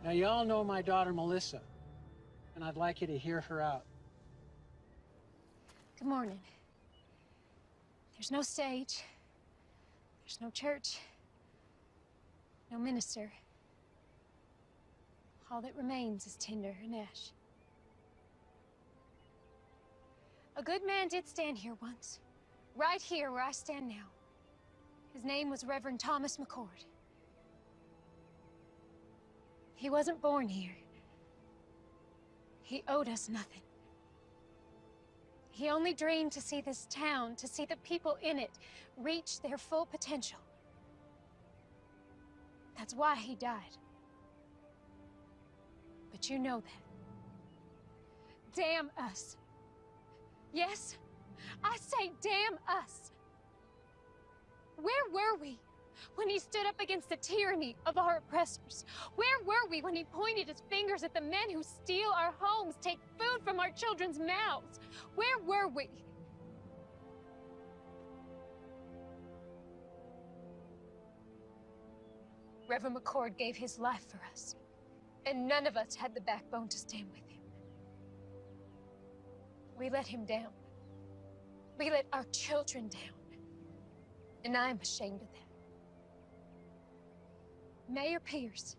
Now, y'all know my daughter, Melissa, and I'd like you to hear her out. Good morning. There's no stage. There's no church. No minister. All that remains is tinder and ash. A good man did stand here once. Right here where I stand now. His name was Reverend Thomas McCord. He wasn't born here. He owed us nothing. He only dreamed to see this town, to see the people in it, reach their full potential. That's why he died. But you know that. Damn us. Yes, I say damn us. Where were we when he stood up against the tyranny of our oppressors? Where were we when he pointed his fingers at the men who steal our homes, take food from our children's mouths? Where were we? Reverend McCord gave his life for us, and none of us had the backbone to stand with him. We let him down. We let our children down. And I'm ashamed of that. Mayor Pierce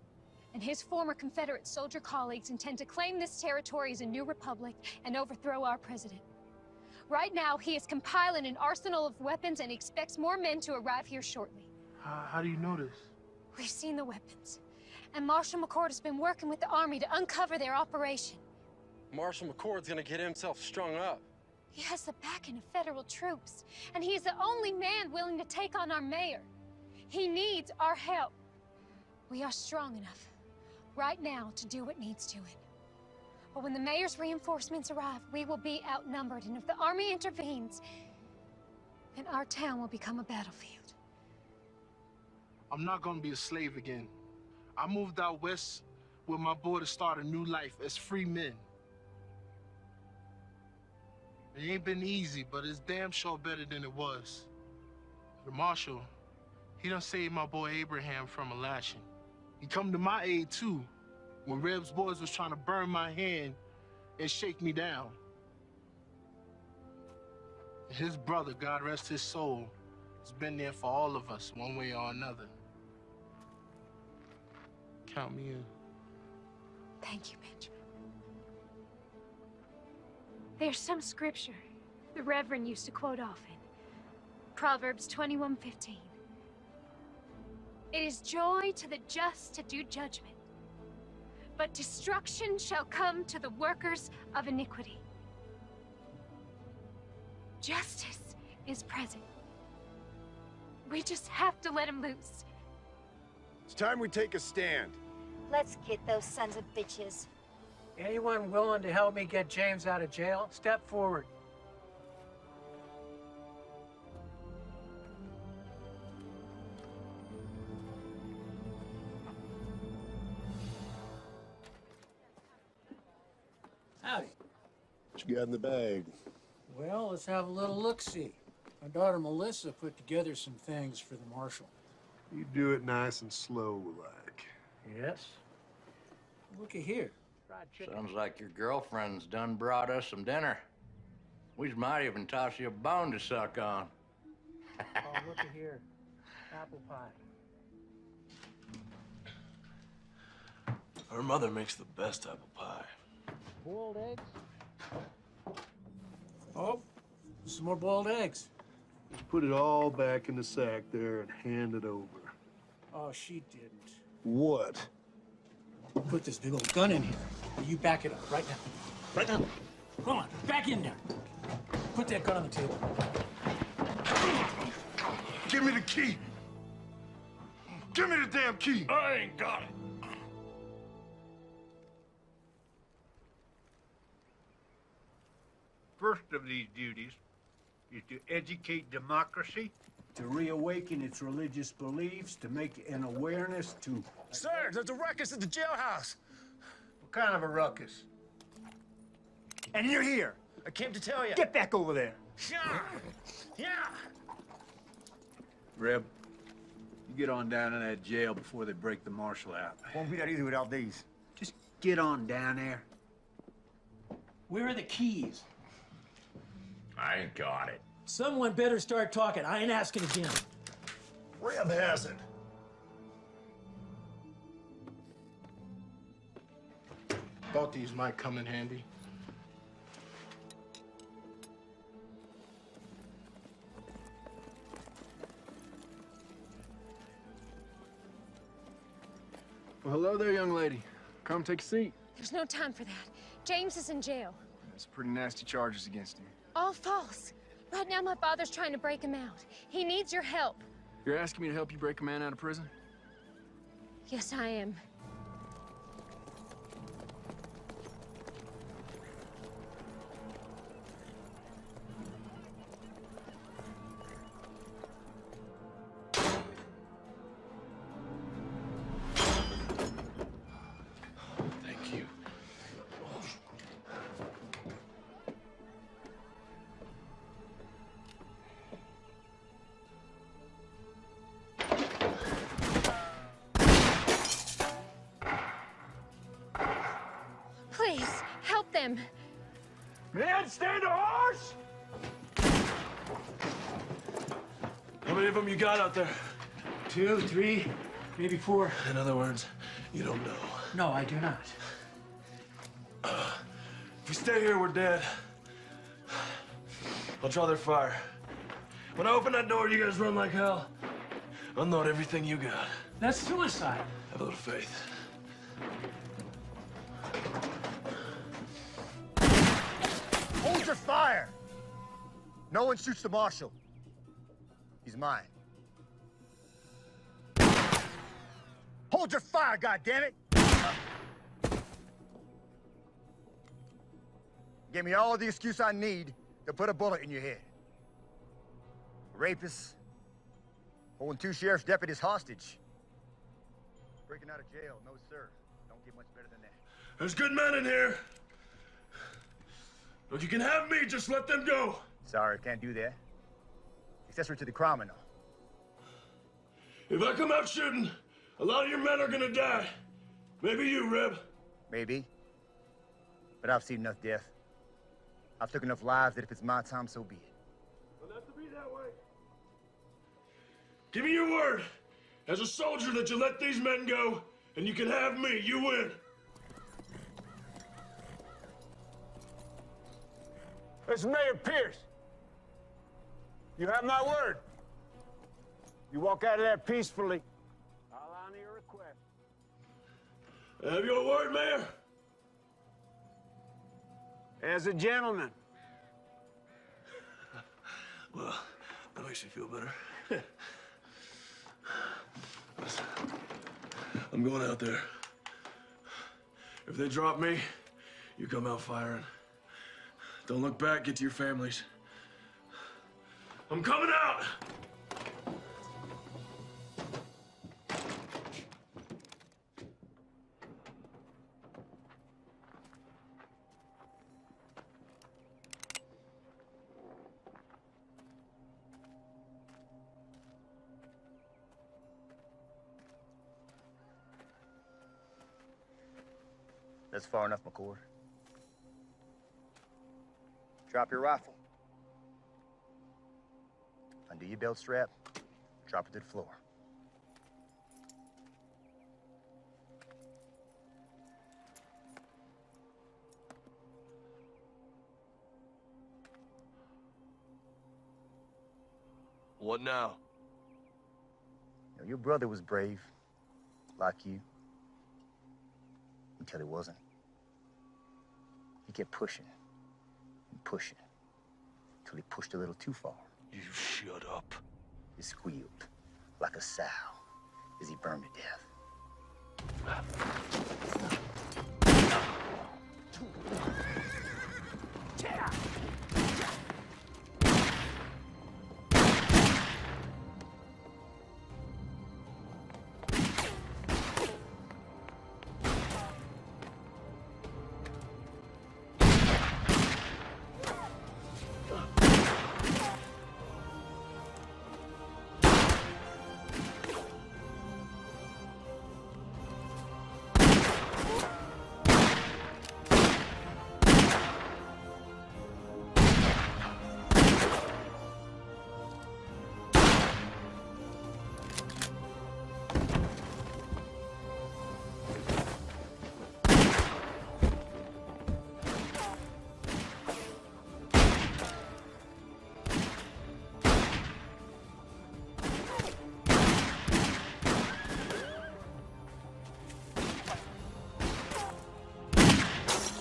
and his former Confederate soldier colleagues intend to claim this territory as a new republic and overthrow our president. Right now, he is compiling an arsenal of weapons and expects more men to arrive here shortly. How do you know this? We've seen the weapons, and Marshal McCord has been working with the Army to uncover their operation. Marshal McCord's gonna get himself strung up. He has the backing of federal troops, and he is the only man willing to take on our mayor. He needs our help. We are strong enough right now to do what needs doing. But when the mayor's reinforcements arrive, we will be outnumbered, and if the army intervenes, then our town will become a battlefield. I'm not gonna be a slave again. I moved out west with my boy to start a new life as free men. It ain't been easy, but it's damn sure better than it was. The marshal, he done saved my boy Abraham from a lashing. He come to my aid too, when Reb's boys was trying to burn my hand and shake me down. His brother, God rest his soul, has been there for all of us, one way or another. Count me in. Thank you, Benjamin. There's some scripture the Reverend used to quote often. Proverbs 21:15. It is joy to the just to do judgment, but destruction shall come to the workers of iniquity. Justice is present. We just have to let him loose. It's time we take a stand. Let's get those sons of bitches. Anyone willing to help me get James out of jail? Step forward. Howdy. What you got in the bag? Well, let's have a little look-see. My daughter Melissa put together some things for the marshal. You do it nice and slow, like. Yes? Looky here. Sounds like your girlfriend's done brought us some dinner. We might even toss you a bone to suck on. Oh, looky here. Apple pie. Her mother makes the best apple pie. Boiled eggs? Oh, some more boiled eggs. Put it all back in the sack there and hand it over. Oh, she didn't. What? Put this big old gun in here. You back it up right now. Right now. Come on, back in there. Put that gun on the table. Give me the key. Give me the damn key. I ain't got it. First of these duties is to educate democracy, To reawaken its religious beliefs, to make an awareness to... Sir, there's a ruckus at the jailhouse. What kind of a ruckus? And you're here. I came to tell you. Get back over there. Yeah. Yeah. Reb, you get on down in that jail before they break the marshal out. Won't be that easy without these. Just get on down there. Where are the keys? I ain't got it. Someone better start talking. I ain't asking again. Reb has it. Thought these might come in handy. Well, hello there, young lady. Come take a seat. There's no time for that. James is in jail. There's pretty nasty charges against him. All false. Right now, my father's trying to break him out. He needs your help. You're asking me to help you break a man out of prison? Yes, I am. Thank you. Please, help them. Man, stand a horse! How many of them you got out there? 2, 3, maybe 4. In other words, You don't know. No, I do not. If we stay here, we're dead. I'll draw their fire. When I open that door, you guys run like hell. Unload everything you got. That's suicide. Have a little faith. Hold your fire! No one shoots the marshal. He's mine. Hold your fire, goddammit! Give me all the excuse I need to put a bullet in your head. Rapist, holding 2 sheriff's deputies hostage. Breaking out of jail, no sir. Don't get much better than that. There's good men in here. If you can have me, just let them go. Sorry, can't do that. Accessory to the criminal. If I come out shooting, a lot of your men are gonna die. Maybe you, Reb. Maybe. But I've seen enough death. I've took enough lives that if it's my time, so be it. Doesn't have to be that way. Give me your word, as a soldier, that you let these men go, and you can have me. You win. This is Mayor Pierce. You have my word. You walk out of there peacefully, I'll honor your request. I have your word, Mayor. As a gentleman. Well, that makes me feel better. Listen, I'm going out there. If they drop me, you come out firing. Don't look back, get to your families. I'm coming out! That's far enough, McCord. Drop your rifle. Undo your belt strap. Drop it to the floor. What now? You know, your brother was brave, like you. Until he wasn't. He kept pushing and pushing until he pushed a little too far. You shut up. He squealed like a sow as he burned to death.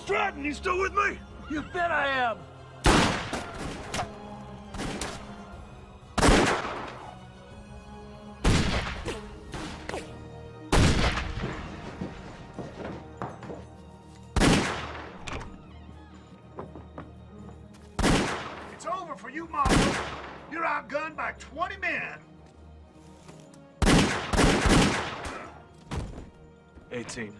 Stratton, you still with me? You bet I am. It's over for you, Marshal. You're outgunned by 20 men. 18.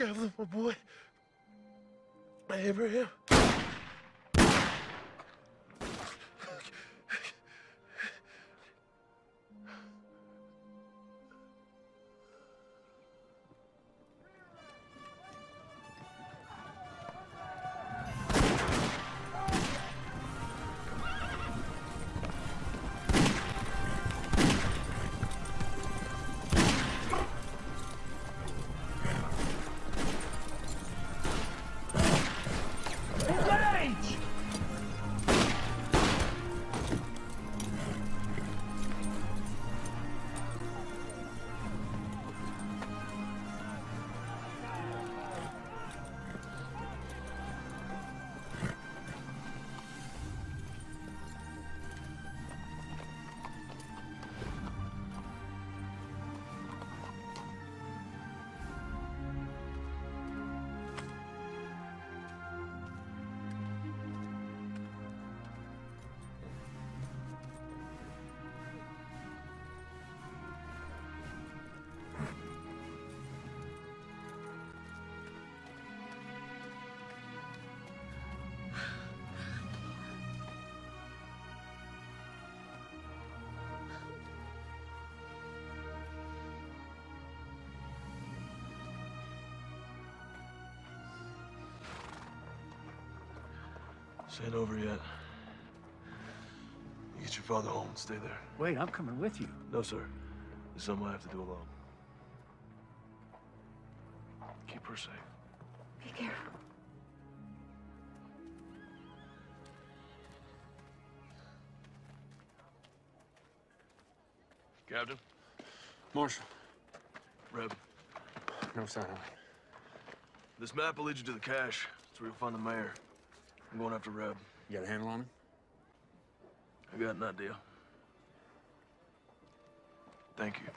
traveling, my boy. Abraham. This ain't over yet. You get your father home and stay there. Wait, I'm coming with you. No, sir. There's something I have to do alone. Keep her safe. Be careful. Captain? Marshal. Reb. No sign of it. This map will lead you to the cache. That's where you'll find the mayor. I'm going after Reb. You got a handle on him? I got an idea. Thank you.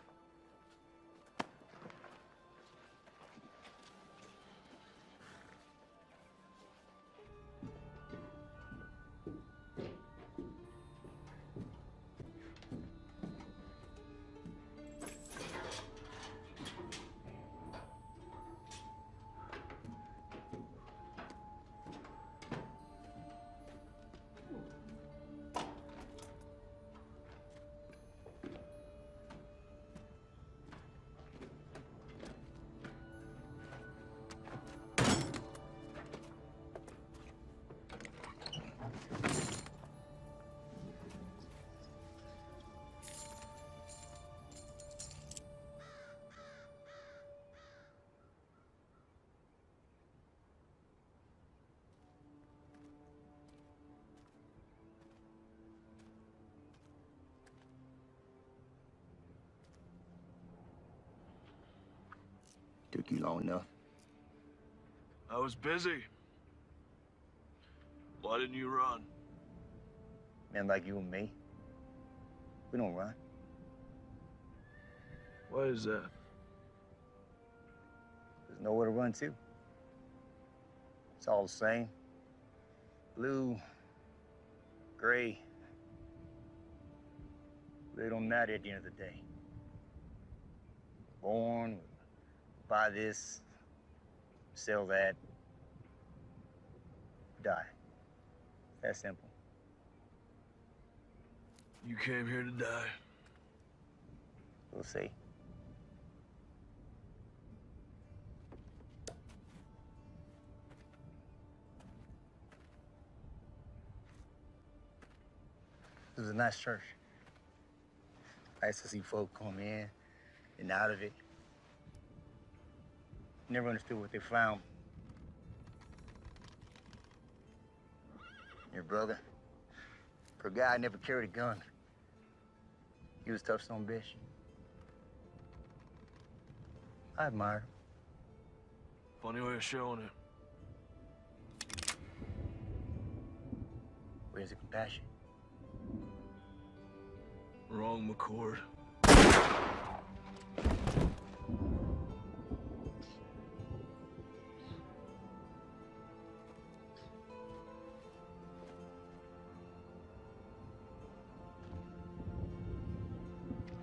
Took you long enough. I was busy. Why didn't you run? Men like you and me, we don't run. Why is that? There's nowhere to run to. It's all the same. Blue, gray. Really don't matter at the end of the day. Born, buy this, sell that, die. That simple. You came here to die. We'll see. It was a nice church. Nice to see folk come in and out of it. Never understood what they found. Your brother, for a guy, never carried a gun. He was a tough son of a bitch. I admire him. Funny way of showing it. Where's the compassion? Wrong, McCord.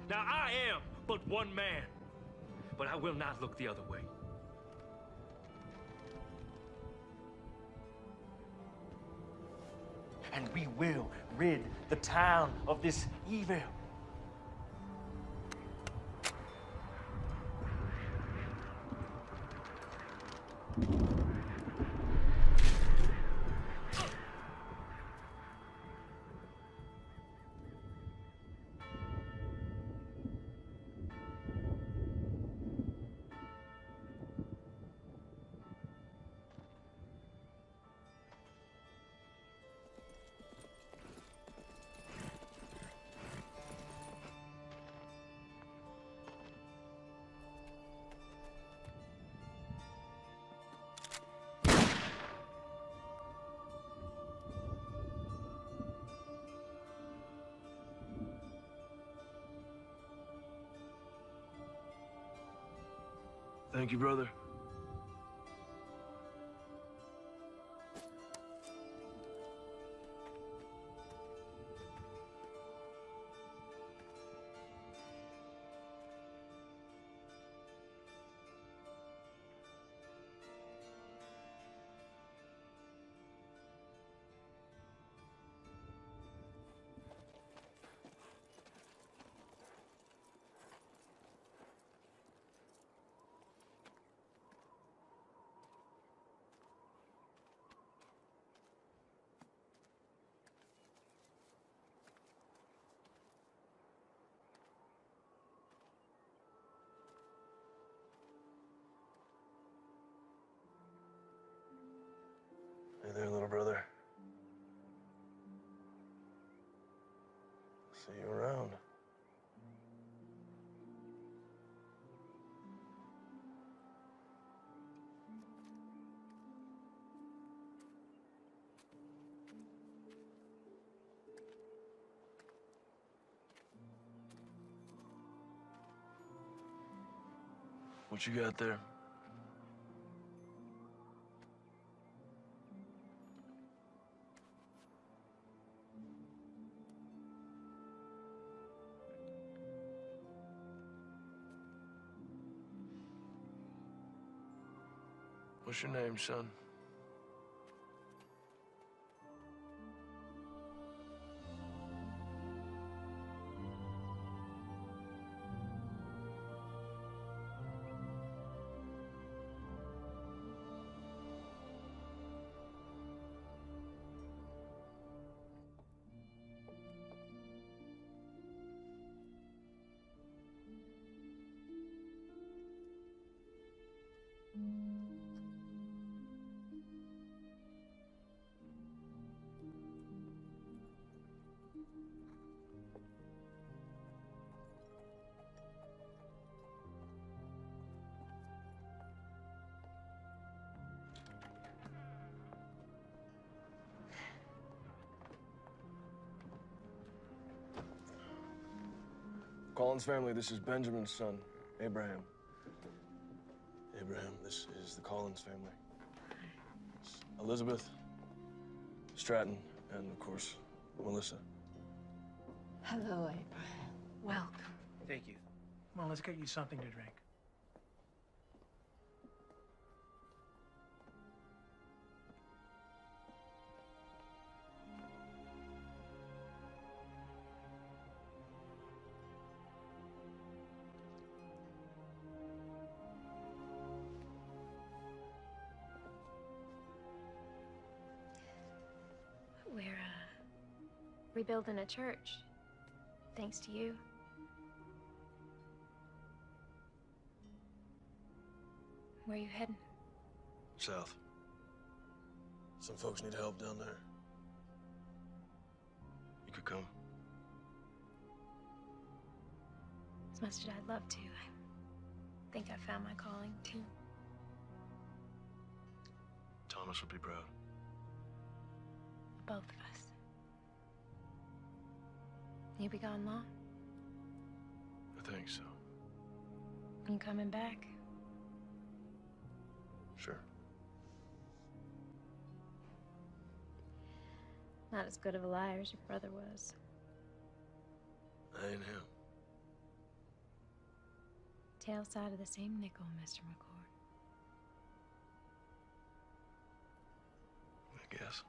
Now I am but one man, but I will not look the other way. and we will rid the town of this evil. Thank you, brother. Hey there, little brother. See you around. What you got there? What's your name, son? Collins family, this is Benjamin's son, Abraham. Abraham, this is the Collins family. It's Elizabeth, Stratton, and of course, Melissa. Hello, Abraham. Welcome. Thank you. Come on, let's get you something to drink. We're, rebuilding a church, thanks to you. Where are you heading? South. Some folks need help down there. You could come. As much as I'd love to, I think I found my calling, too. Thomas would be proud. Both of us. You be gone long? I think so. You coming back? Sure. Not as good of a liar as your brother was. I ain't him. Tail side of the same nickel, Mr. McCord. I guess.